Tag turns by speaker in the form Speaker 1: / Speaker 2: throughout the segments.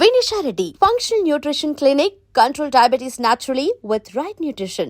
Speaker 1: Vinisha Reddy, Functional Nutrition Clinic, control diabetes naturally with right nutrition.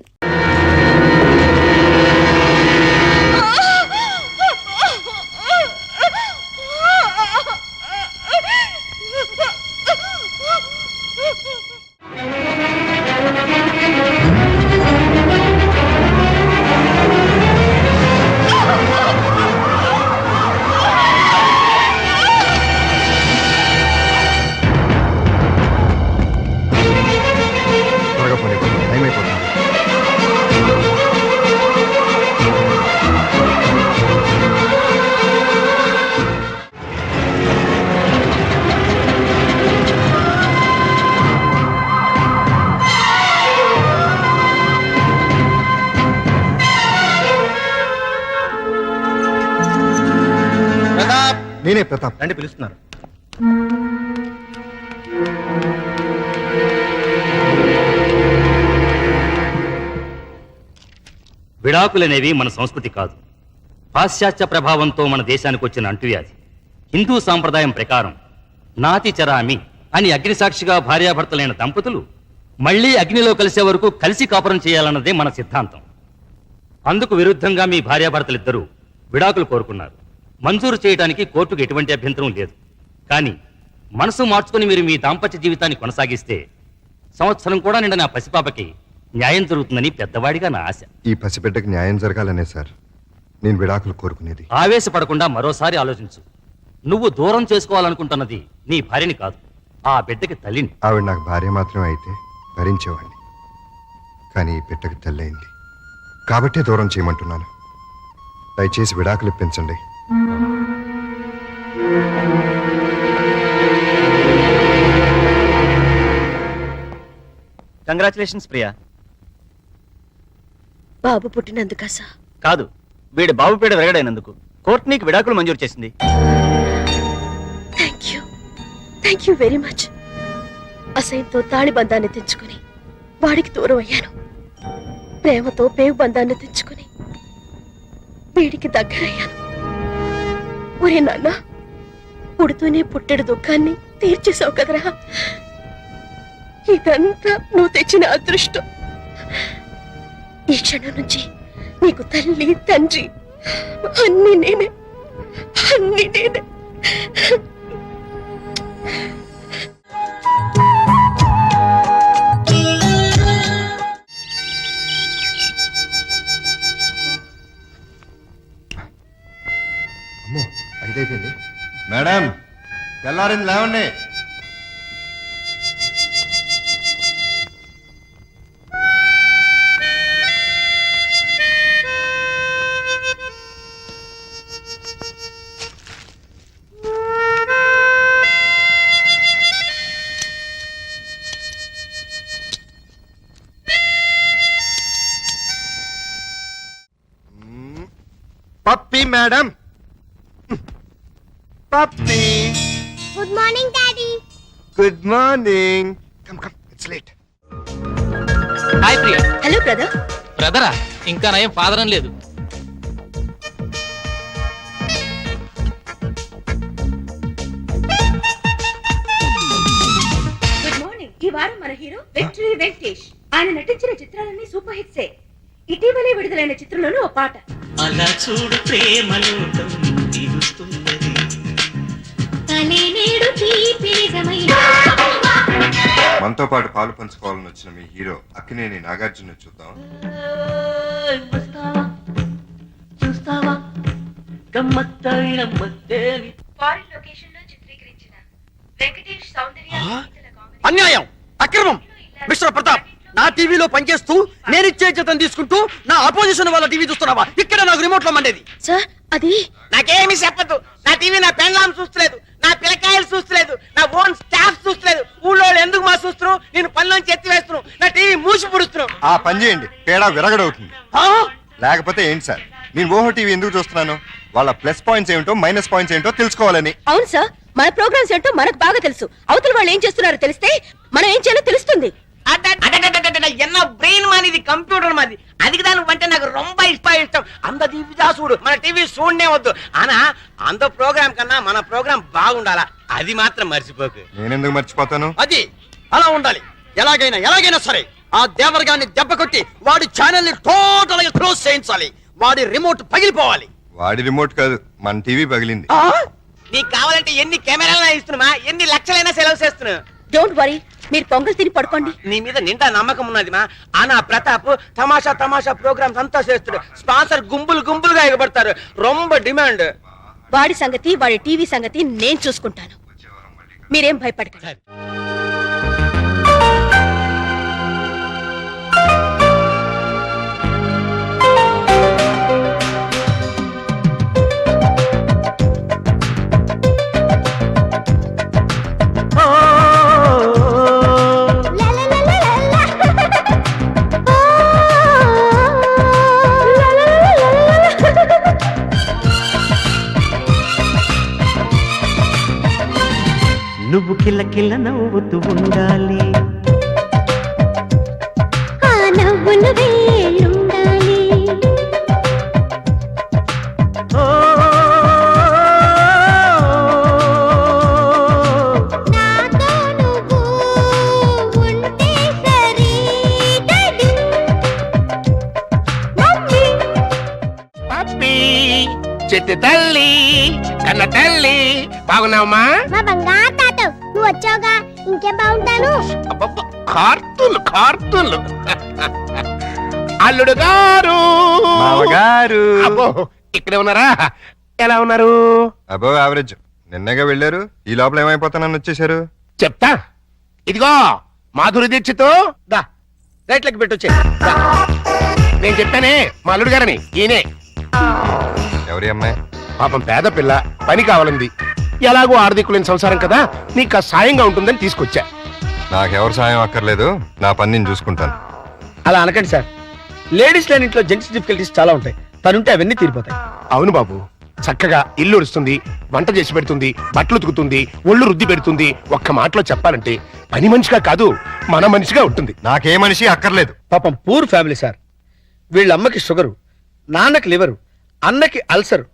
Speaker 2: నేనే ప్రతాప్
Speaker 3: రండి పిలుస్తున్నారు. విడాకులనేవి మన సంస్కృతి కాదు, పాశ్చాత్య ప్రభావంతో మన దేశానికి వచ్చిన అంటువ్యాధి. హిందూ సాంప్రదాయం ప్రకారం నాతి చరామి అని అగ్నిసాక్షిగా భార్యాభర్తలైన దంపతులు మళ్లీ అగ్నిలో కలిసే వరకు కలిసి కాపురం చేయాలన్నదే మన సిద్ధాంతం. అందుకు విరుద్ధంగా మీ భార్యాభర్తలిద్దరూ విడాకులు కోరుకున్నారు. మంజూరు చేయడానికి కోర్టుకు ఎటువంటి అభ్యంతరం లేదు. కానీ మనసు మార్చుకుని మీరు మీ దాంపత్య జీవితాన్ని కొనసాగిస్తే సంవత్సరం కూడా నిండా నా పసిపాపకి న్యాయం జరుగుతుందని పెద్దవాడిగా నా ఆశ.
Speaker 2: ఈ పసిబిడ్డకి న్యాయం జరగాలనే సార్ నేను విడాకులు కోరుకునేది.
Speaker 3: ఆవేశపడకుండా మరోసారి ఆలోచించు. నువ్వు దూరం చేసుకోవాలనుకుంటున్నది నీ భార్యని కాదు, ఆ బిడ్డకి తల్లిని.
Speaker 2: ఆవిడ నాకు భార్య మాత్రమే అయితే భరించేవాడిని. కానీ ఈ బిడ్డకి తల్లి అయింది కాబట్టే దూరం చేయమంటున్నాను. దయచేసి విడాకులు ఇప్పించండి.
Speaker 4: కంగ్రాచులేషన్స్ ప్రియా.
Speaker 5: బాబు పుట్టినందుకా సార్?
Speaker 4: కాదు, వీడి బాబు పీడ విరగడైనందుకు కోర్టు నీకు విడాకులు మంజూరు చేసింది.
Speaker 5: Thank you very much. అసహ్యంతో తాళి బంధాన్ని తెంచుకుని వాడికి దూరం అయ్యాను. ప్రేమతో పేవు బంధాన్ని తెంచుకుని వీడికి దగ్గరయ్యాను. ఒరే నాన్న, పుడుతూనే పుట్టెడు దుఃఖాన్ని తీర్చేసావు కదరా. ఇదంతా నువ్వు తెచ్చిన అదృష్టం. ఈ క్షణం నుంచి నీకు తల్లి తండ్రి అన్ని నేనే.
Speaker 2: అమ్మో, అయిపోయింది. మేడం, తెల్లారింది, లేవండి. Pappi madam, Pappi.
Speaker 6: Good morning daddy.
Speaker 2: Good morning. Come it's late.
Speaker 7: Hi Priya.
Speaker 5: Hello brother.
Speaker 7: బ్రదరా? ఇంకా నయం ఫాదరం లేదు.
Speaker 5: Good morning. ఈ వారం మన హీరో విక్టరీ వెంకటేష్. ఆయన నటించిన చిత్రాలన్నీ సూపర్ హిట్సే. ఇటీవలే విడుదలైన చిత్రంలోనూ ఓ పాట.
Speaker 8: అలా చూడు ప్రేమలోకం తీరుస్తున్నది.
Speaker 2: మనతో పాటు పాలు పంచుకోవాలని వచ్చిన మీ హీరో అక్కినేని నాగార్జున చూద్దాం.
Speaker 8: చూస్తావా గమ్మత్తైన మత్తేవి.
Speaker 5: ఫారిన్ లొకేషన్ లో చిత్రీకరించిన వెంకటేష్ సౌందర్య
Speaker 4: అన్యాయం, అక్రమం. మిస్టర్ ప్రతాప్, నా టీవీలో పనిచేస్తూ నేను ఇచ్చే జీతం తీసుకుంటూ నా అపోజిషన్ వాళ్ళ టీవీ చూస్తున్నావా? ఇక్కడ నాకు రిమోట్ లో మండేది.
Speaker 5: సార్, అది
Speaker 9: నాకేమీ చెప్పదు. నా టీవీ నా పెన్లాం చూస్తలేదు, నా పిల్లకాయలు చూస్తలేదు, నా ఓన్ స్టాఫ్ చూస్తలేదు. ఊళ్ళో ఎందుకు మా చూస్తున్నావు? నేను పనిలోంచి ఎత్తి వేస్తున్నావు, నా టీవీ మూసి పుడుస్తున్నావు.
Speaker 2: ఆ పని చేయండి, పేడా విరగడవుతుంది. లేకపోతే ఏంటి సార్, నేను ఓహో టీవీ ఎందుకు చూస్తున్నాను? వాళ్ళ ప్లస్ పాయింట్స్ ఏమిటో మైనస్ పాయింట్స్ ఏంటో తెలుసుకోవాలని.
Speaker 5: అవును సార్, మన ప్రోగ్రామ్స్ ఏంటో మనకు బాగా తెలుసు. అవతల వాళ్ళు ఏం చేస్తున్నారో తెలిస్తే మనం ఏం చేయాలో తెలుస్తుంది.
Speaker 9: என்ன பிரெயின் மாதிரி இது கம்ப்யூటర్ மாதிரி அதுக்கு தான் வந்து నాకు ரொம்ப ఇష్టం అంత టీవీ చూడు మన టీవీ చూడనే వద్దు ఆనా అంత ప్రోగ్రామ్ కన్నా మన ప్రోగ్రామ్ బాగుండాలా అది మాత్రం మర్చిపోకు
Speaker 2: నేనెందుకు మర్చిపోతాను
Speaker 4: అది అలా ఉండాలి. ఎలాగైనా సరే ఆ దేవరగాన్ని దెబ్బ కొట్టి వాడి ఛానల్ ని టోటల్ గా క్లోజ్ చేయించాలి. వాడి రిమోట్ పగిలిపోవాలి.
Speaker 2: వాడి రిమోట్ కాదు, మన టీవీ పగిలింది.
Speaker 9: నీకు కావాలంటే ఎన్ని కెమెరాలైనా ఇస్తున్నా ఎన్ని లక్షలైనా సెలవు చేస్తున్నా.
Speaker 5: డోంట్ వరీ, మీరు పొంగల్ తిని పడుకోండి.
Speaker 9: నీ మీద నిండా నమ్మకం ఉన్నది మా ఆనా ప్రతాప్ తమాషా ప్రోగ్రామ్స్ అంతా చేస్తాడు. స్పాన్సర్ గుంపులుగా ఎగబడతారు. రొంబ డిమాండ్.
Speaker 5: వాడి సంగతి వాడి టీవీ సంగతి నేను చూసుకుంటాను. మీరేం భయపడకండి.
Speaker 8: నువ్వు కిలకిల నవ్వుతూ ఉండాలి.
Speaker 6: ఆ నవ్వులు వేలుండాలి. నాతో నువ్వు ఉంటే సరి డాడీ. మమ్మీ
Speaker 10: పప్పి చెట్టు తల్లి కన్న తల్లి బాగున్నావమ్మా?
Speaker 6: మా బంగారు తాత నువ్వు వచ్చావుగా ఇంకేం బాగుంటాను.
Speaker 10: కార్తులు అల్లుడు గారు
Speaker 2: మామగారు.
Speaker 10: అబ్బో ఇక్కడే ఉన్నారా? ఎలా ఉన్నారు?
Speaker 2: అబో యావరేజ్. నిన్నగా వెళ్ళారు, ఈ లోపల ఏమైపోతానని వచ్చేసారు.
Speaker 10: చెప్తా. ఇదిగో మాధురి దీక్షితో
Speaker 4: దా రైట్లకి పెట్టొచ్చే.
Speaker 10: నేను చెప్పానే మా అల్లుడు గారని. ఈయనే.
Speaker 2: ఎవరి అమ్మాయి?
Speaker 10: పాపం పేద పిల్ల, పని కావాలంది. ఎలాగో ఆర్థికులేని సంసారం కదా, నీకు సాయంగా ఉంటుందని తీసుకొచ్చా.
Speaker 2: నాకెవరు సాయం అక్కర్లేదు, నా పని నేను చూసుకుంటాను.
Speaker 4: అలా అనకండి సార్. లేడీస్ లేని ఇంట్లో జెంట్స్ డిఫికల్టీస్ చాలా ఉంటాయి. తనుంటే అవన్నీ తీరిపోతాయి.
Speaker 10: అవును బాబు, చక్కగా ఇల్లు ఉడుస్తుంది, వంట చేసి పెడుతుంది, బట్టలు ఉతుకుతుంది, ఒళ్ళు రుద్ది పెడుతుంది. ఒక్క మాటలో చెప్పాలంటే పని మనిషిగా కాదు, మన మనిషిగా ఉంటుంది.
Speaker 2: నాకే మనిషి అక్కర్లేదు.
Speaker 4: పాపం పూర్ ఫ్యామిలీ సార్. వీళ్ళ అమ్మకి షుగరు, నాన్నకి లివరు, అన్నకి అల్సరు,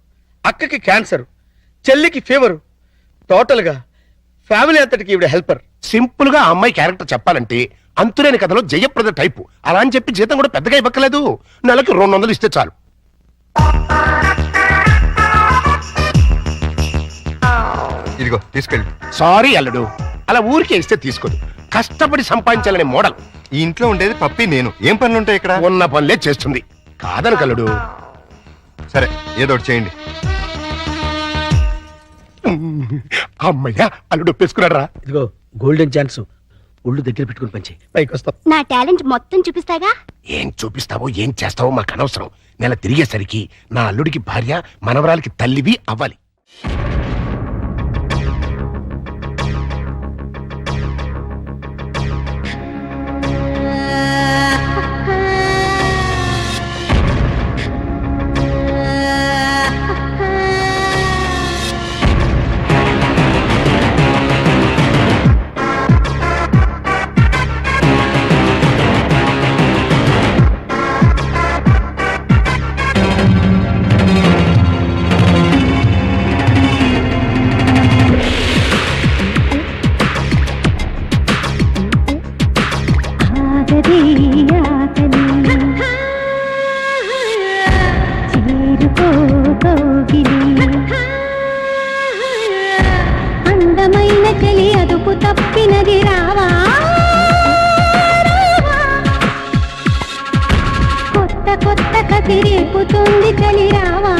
Speaker 4: అక్కకి క్యాన్సర్, చెల్లికి ఫీవరు. టోటల్ గా ఫ్యామిలీ అంతటికి ఈవిడ హెల్పర్.
Speaker 10: సింపుల్ గా ఆ అమ్మాయి క్యారెక్టర్ చెప్పాలంటే అంతులేని కథలో జయప్రద టైపు. అలా అని చెప్పి జీతం కూడా పెద్దగా ఇవ్వక్కలేదు. నెలకు 200 ఇస్తే చాలు.
Speaker 2: ఇదిగో తీసుకెళ్ళి.
Speaker 10: సారీ అల్లుడు, అలా ఊరికే ఇస్తే తీసుకోదు. కష్టపడి సంపాదించాలనే మోడల్.
Speaker 2: ఈ ఇంట్లో ఉండేది పప్పి నేను. ఏం పనులుంటాయి ఇక్కడ?
Speaker 10: ఉన్న పనులే చేస్తుంది. కాదను కల్లుడు.
Speaker 2: సరే ఏదో ఒకటి చేయండి.
Speaker 10: అమ్మయ్యా, అల్లుడు ఒప్పేసుకున్నాడు రా.
Speaker 4: ఇదిగో గోల్డెన్ ఛాన్స్. ఒళ్ళు దగ్గర పెట్టుకుని పంచి పైకి వస్తాం.
Speaker 6: నా టాలెంట్ మొత్తం చూపిస్తాగా.
Speaker 10: ఏం చూపిస్తావో ఏం చేస్తావో మాకు అనవసరం. నెల తిరిగేసరికి నా అల్లుడికి భార్య, మనవరాలకి తల్లివి అవ్వాలి.
Speaker 6: అందమైన చలి అదుపు తప్పినది రావా. కొత్త కసి రేపుతుంది చలి రావా.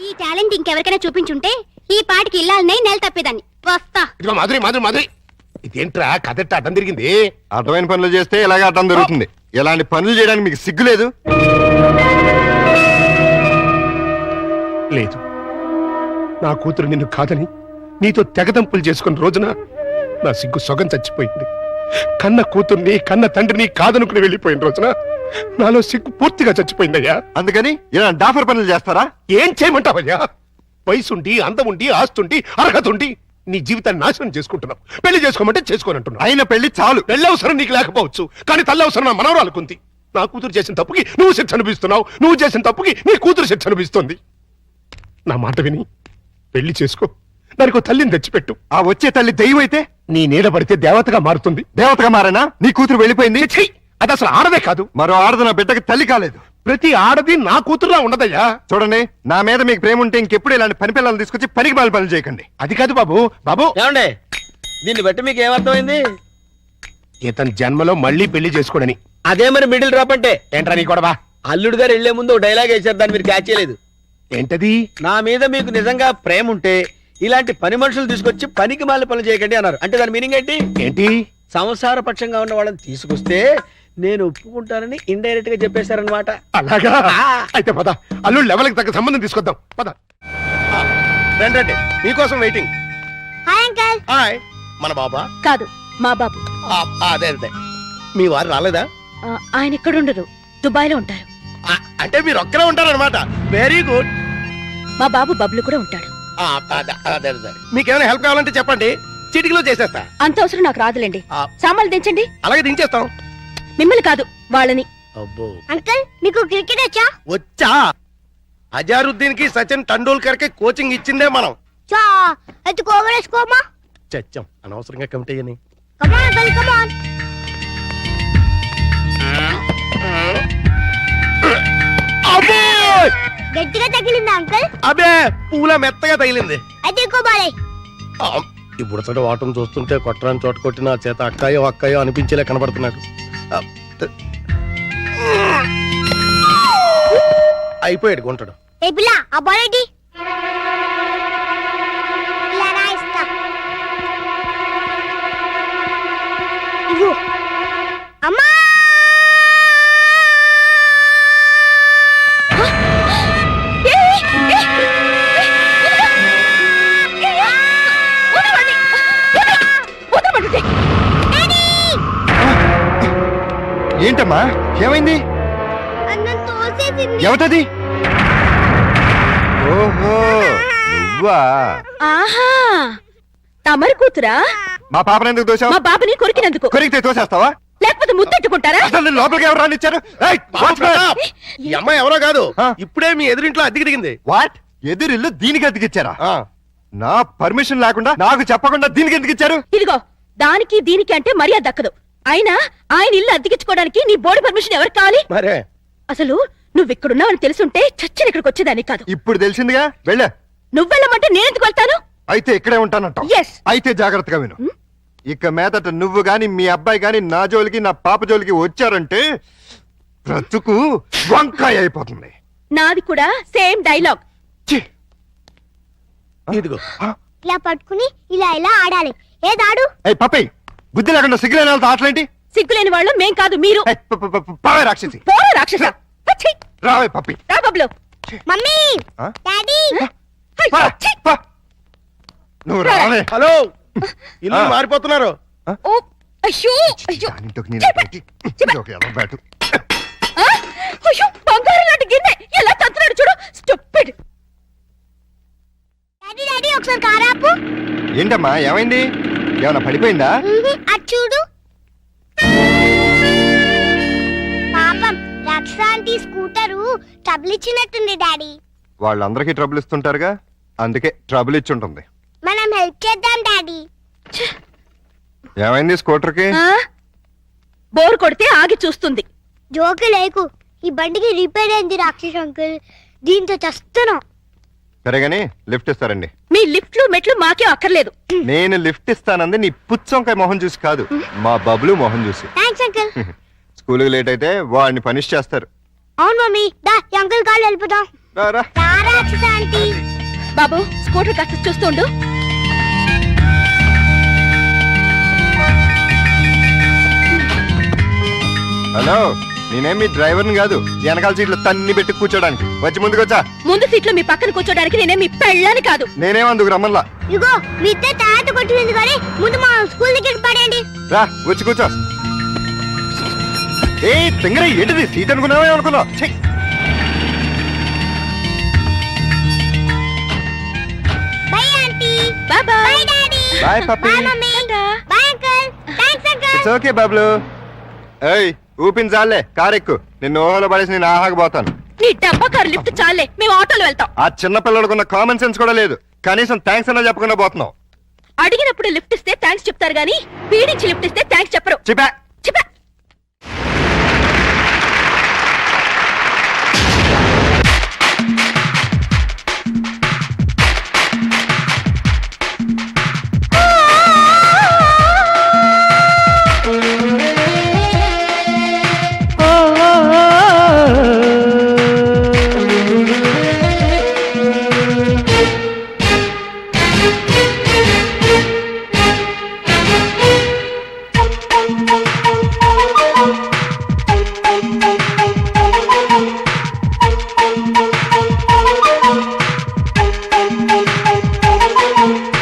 Speaker 6: ఈ టాలెంట్ ఇంకెవరికైనా చూపించుంటే ఈ పాటికి ఇల్లాలనే నెల తప్పేదాన్ని. వస్తా.
Speaker 10: ఇదిగో మాధురి మాధురి మాధురి, ఇదేంట్రా కదెట్ట అడ్డం తిరిగింది?
Speaker 2: అర్థమైన పనులు చేస్తే ఇలాగే అర్థం దొరుకుతుంది. ఇలాంటి పనులు చేయడానికి మీకు సిగ్గు లేదు?
Speaker 10: లేదు, నా కూతురు నిన్ను కాదని నీతో తెగదంపులు చేసుకున్న రోజున నా సిగ్గు సొగం చచ్చిపోయింది. కన్న కూతుర్ని కన్న తండ్రిని కాదనుకుని వెళ్ళిపోయిన రోజున నాలో సిగ్గు పూర్తిగా చచ్చిపోయిందయ్యా.
Speaker 2: అందుకని ఇలా డాఫర్ పనులు చేస్తారా?
Speaker 10: ఏం చేయమంటావయ్యా? వయసుండి, అందముండి, ఆస్తుండి, అర్హత ఉండి నీ జీవితాన్ని నాశనం చేసుకుంటున్నావు. పెళ్లి చేసుకోమంటే చేసుకోనంటున్నావు.
Speaker 2: అయిన పెళ్లి చాలు.
Speaker 10: పెళ్లి అవసరం నీకు లేకపోవచ్చు, కానీ తల్లి అవసరం నా మనవరాలుకుంది. నా కూతురు చేసిన తప్పుకి నువ్వు శిక్ష అనిపిస్తున్నావు, నువ్వు చేసిన తప్పుకి నీ కూతురు శిక్ష అనిపిస్తుంది. నా మాట విని పెళ్లి చేసుకో, దానికి తల్లిని తెచ్చిపెట్టు.
Speaker 2: ఆ వచ్చే తల్లి దెయ్యం అయితే
Speaker 10: నీ నీడ పడితే దేవతగా మారుతుంది.
Speaker 2: దేవతగా మారేనా? నీ కూతురు వెళ్ళిపోయింది.
Speaker 10: ఛీ! అది అసలు ఆడదే కాదు.
Speaker 2: మరో ఆడది నా బిడ్డకి తల్లి కాలేదు.
Speaker 10: ప్రతి ఆడది నా కూతురులా ఉండదయ్యా.
Speaker 2: చూడండి, నా మీద మీకు ప్రేమ ఉంటే ఇంకెప్పుడు ఇలాంటి పని పిల్లలు తీసుకొచ్చి పనికి మాలి పనులు చేయకండి.
Speaker 10: అది కాదు బాబు. బాబు,
Speaker 4: ఏమండే దీన్ని బట్టి మీకు ఏమర్థమైంది?
Speaker 10: ఇతని జన్మలో మళ్ళీ పెళ్లి చేసుకోడని.
Speaker 4: అదే మరి మిడిల్ డ్రాప్ అంటే.
Speaker 10: ఏంట్రా నీ గొడవ?
Speaker 4: అల్లుడు గారు వెళ్లే ముందు డైలాగ్ వేశారు, దాన్ని మీరు క్యాచ్ చేయలేదు.
Speaker 10: ఏంటది?
Speaker 4: నా మీద మీకు నిజంగా ప్రేమ ఉంటే ఇలాంటి పని మనుషులు తీసుకొచ్చి పనికి మాలి పనులు చేయకండి అన్నారు. అంటే దాని మీనింగ్ ఏంటి?
Speaker 10: ఏంటి?
Speaker 4: సంసార పక్షంగా ఉన్న వాళ్ళని తీసుకొస్తే నేను ఒప్పుకుంటానని ఇండైరెక్ట్ గా చెప్పేశారనమాట.
Speaker 10: అలాగా? అయితే పద, అల్లుడు లెవెల్కి తగ్గ సంబంధం తీసుకొద్దాం. పద.
Speaker 4: రండి రండి, మీకోసం వెయిటింగ్.
Speaker 6: Hi uncle.
Speaker 4: హాయ్, మన బాబా?
Speaker 5: కాదు, మా బాబు.
Speaker 4: అదే అదే, మీ వారు రాలేదా?
Speaker 5: ఆయన ఎక్కడుండరు, దుబాయ్లో ఉంటారు.
Speaker 4: అంటే మీరు ఒక్కరే ఉంటారనమాట. Very good.
Speaker 5: మా బాబు బబ్లు కూడా ఉంటాడు.
Speaker 4: అదే అదే, మీకేమైనా హెల్ప్ కావాలంటే చెప్పండి, చిటికలో చేసేస్తా.
Speaker 5: అంత అవసరం నాకు రాదులేండి. సామాన్లు దించండి.
Speaker 4: అలాగే దించేస్తాం.
Speaker 5: మిమ్మల్ని కాదు, వాళ్ళని.
Speaker 4: అబ్బో,
Speaker 6: అంకల్ మీకు క్రికెట్ వచ్చా?
Speaker 4: వచ్చా? అజారుద్దీన్ కి సచిన్ టెండూల్కర్ కి కోచింగ్ ఇచ్చిందే మనం.
Speaker 6: చా అయితే కోవర్ వేసుకోమా.
Speaker 4: చచ్చాం అనవసరంగా కమిటీ అని.
Speaker 6: కమాన్ అంకల్ కమాన్. గట్టిగా తగిలిందా అంకల్?
Speaker 4: అబే, పూల మెత్తగా తగిలింది.
Speaker 6: అయితే ఇంకో బాలే.
Speaker 4: ఇప్పుడు వాటం చూస్తుంటే కొట్టరాని చోట కొట్టిన చేత అక్కాయో అక్కాయో అనిపించేలా కనబడుతున్నాడు. అయిపోయాడు గుంటడు.
Speaker 6: ఏ పిల్ల ఆ బాల్ ఏంటి? ఇలా రా ఇస్తా. ఇవ్వు. అమ్మా!
Speaker 2: ఏంటమ్మా, ఏమైంది?
Speaker 6: అన్నం తోసేసింది.
Speaker 2: ఎవటది? ఓహో, నువ్వా?
Speaker 5: ఆహా, తమరి కూతురా?
Speaker 2: మా పాపను ఎందుకు దోశావు?
Speaker 5: మా బాబుని కొరికినందుకు.
Speaker 2: కొరికితే తోసేస్తావా?
Speaker 5: లేకపోతే ముద్దెట్టుకుంటారా?
Speaker 2: అసలు నేను లోపలికి ఎవరు రానిచ్చారు? ఏయ్, వాచ్మెన్!
Speaker 4: ఈ అమ్మాయి ఎవరో కాదు,
Speaker 2: ఆ?
Speaker 4: ఇప్పుడే మీ ఎదురింట్లో అద్దెకి దిగింది.
Speaker 2: వాట్? ఎదురిల్లు దీనికి అద్దెకిచ్చారా? నా పర్మిషన్ లేకుండా నాకు చెప్పకుండా దీనికి ఎందుకు ఇచ్చారు?
Speaker 5: ఇదిగో, దానికి దీనికి అంటే మర్యాద దక్కదు. అయినా ఆయన ఇల్లు అద్దెకించుకోవడానికి నీ బోర్డు పర్మిషన్ ఎవరికి కావాలి?
Speaker 4: మరే
Speaker 5: అసలు నువ్వు ఇక్కడున్నావని తెలుసుంటే చచ్చిన ఇక్కడికి వచ్చేదాన్ని కాదు.
Speaker 2: ఇప్పుడు తెలిసిందిగా, వెళ్ళా.
Speaker 5: నువ్వెళ్ళమంటే నేనెందుకు వెళ్తాను?
Speaker 2: అయితే ఇక్కడే ఉంటానంట.
Speaker 5: Yes.
Speaker 2: అయితే జాగ్రత్తగా విను. ఇక మీదట నువ్వు గాని మీ అబ్బాయి గాని నా జోలికి నా పాప జోలికి వచ్చారంటే బ్రతుకు వంకాయ అయిపోతుంది.
Speaker 5: నాది కూడా సేమ్ డైలాగ్.
Speaker 2: ఛీ!
Speaker 4: ఇదిగో,
Speaker 6: ఇలా పట్టుకుని ఇలా ఇలా ఆడాలి. ఏదాడు?
Speaker 2: ఏయ్ పప్పి, బుద్ధి లేకుండా సిగ్గులేని వాళ్ళతో ఆటలేంటి?
Speaker 5: సిగ్గులేని వాళ్ళు మేం కాదు, మీరు.
Speaker 2: ఏయ్, పావే రాక్షసి.
Speaker 5: పోరా రాక్షస. ఛీ!
Speaker 2: రావే పప్పి.
Speaker 5: రా బబ్లు.
Speaker 6: మమ్మీ
Speaker 2: ఆ?
Speaker 6: డాడీ
Speaker 2: పా, పా. నువ్వు రావే.
Speaker 4: హలో, ఇల్లు మారిపోతున్నారు.
Speaker 5: ఓ, అయ్యో అయ్యో.
Speaker 2: దానింటికి నేను పెట్టి, ఇదొక ఎర్ర బ్యాటు.
Speaker 5: ఆ? అయ్యో, బంగారం లాంటి గిన్నె ఎలా తంతున్నాడు చూడు. స్టూపిడ్.
Speaker 6: డాడీ డాడీ ఒకసారి కారాపు.
Speaker 2: ఏంటమ్మా, ఏమైంది? ఏమన్నా పడిపోయిందా?
Speaker 6: అది చూడు. పాపం రక్షాంటి స్కూటరు ట్రబుల్ ఇచ్చినట్టుంది డాడీ.
Speaker 2: వాళ్ళందరికీ ట్రబుల్ ఇస్తుంటారుగా, అందుకే ట్రబుల్ ఇచ్చి ఉంటుంది.
Speaker 6: మనం హెల్ప్ చేద్దాం డాడీ.
Speaker 2: ఏమైంది స్కూటర్కి?
Speaker 5: ఆ? బోర్ కొడితే ఆగి చూస్తుంది.
Speaker 6: జోకి లేకు, ఈ బండికి రిపేర్ అయింది రాక్షస్ అంకుల్. దీంతో చస్తున్నాం.
Speaker 2: సరేగాని లిఫ్ట్ ఇస్తారండి.
Speaker 5: మీ లిఫ్ట్లు మెట్లు మాకే అక్కర్లేదు.
Speaker 2: నేను లిఫ్ట్ ఇస్తానంది నీ పుచ్చంకాయ మొహం చూసి కాదు, మా బబ్లు మొహం చూసి.
Speaker 6: Thanks uncle.
Speaker 2: స్కూల్కి లేట్ అయితే వాడిని పనిష్ చేస్తారు.
Speaker 6: అవును మమ్మీ, దా ఈ అంకుల్ కాళ్ళు వెళ్ళిపోతాం.
Speaker 2: రారా.
Speaker 6: రా రాక్షస్ ఆంటీ.
Speaker 5: బాబు, స్కూటర్ కాస్త చూస్తుండు.
Speaker 2: హలో, నేనేం మీ డ్రైవర్ని కాదు, వెనకాల సీట్లు తన్ని పెట్టి కూర్చోడానికి. వచ్చి ముందుకు వచ్చా.
Speaker 5: ముందు సీట్లో మీ పక్కన కూర్చోడానికి నేనే మీ పెళ్ళాని కాదు.
Speaker 2: నేనేమందుకు రమ్మల్లా.
Speaker 6: ఇగో మీ ఇద్దరు తర్వాత కొట్టింది కానీ ముందు మా స్కూల్ దగ్గర పడండి.
Speaker 2: రా, వచ్చి కూర్చో. ఏ తింగర, ఏంటిది సీట్ అనుకున్నావే అనుకున్నావు?
Speaker 6: Bye aunty.
Speaker 5: Bye
Speaker 6: bye daddy.
Speaker 2: Bye Pappi.
Speaker 6: Bye mummy bye uncle thanks uncle
Speaker 2: it's okay Bablu. ఏయ్ ఊపిన చాలే కారెక్కు, నిన్ను ఓహోలో పడేసి నేను ఆహాకపోతాను.
Speaker 5: నీ డబ్బా కారు లిఫ్ట్ చాలే మేము ఆటోలో వెళ్తాం.
Speaker 2: ఆ చిన్న పిల్లలకున్న కామన్ సెన్స్ కూడా లేదు, కనీసం థ్యాంక్స్ అన్నా చెప్పకుండా పోతున్నావు.
Speaker 5: అడిగినప్పుడు లిఫ్ట్ ఇస్తే థ్యాంక్స్ చెప్తారు గానీ పీడించి లిఫ్ట్ ఇస్తే థ్యాంక్స్ చెప్పరు.
Speaker 2: చెప్పా.
Speaker 5: చెప్పా.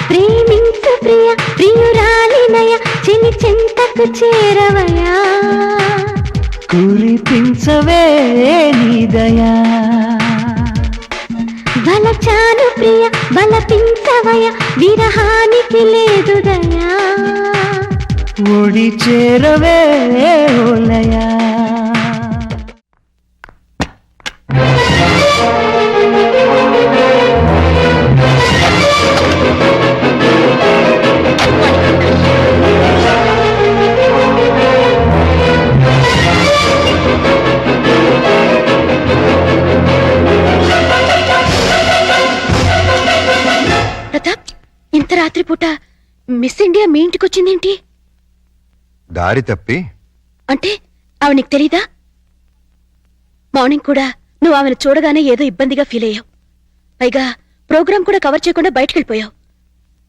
Speaker 6: ప్రేమించు ప్రియ ప్రియురాలినయ చిని చింతకు చేరవయా
Speaker 8: కురిపించవే నీదయా
Speaker 6: బలచాను ప్రియ బలపించవయ విరహానికి లేదు దయా
Speaker 8: ఒడి చేరవే ఓలయా
Speaker 5: ప్రతాప్, ఇంత రాత్రిపూట మిస్ ఇండియా మీ ఇంటికి వచ్చిందేంటి?
Speaker 2: దారి తప్పి
Speaker 5: అంటే ఆవిడ నీకు తెలీదా? మార్నింగ్ కూడా నువ్వు ఆమెను చూడగానే ఏదో ఇబ్బందిగా ఫీల్ అయ్యావు. పైగా ప్రోగ్రాం కూడా కవర్ చేయకుండా బయటికి వెళ్ళిపోయావు.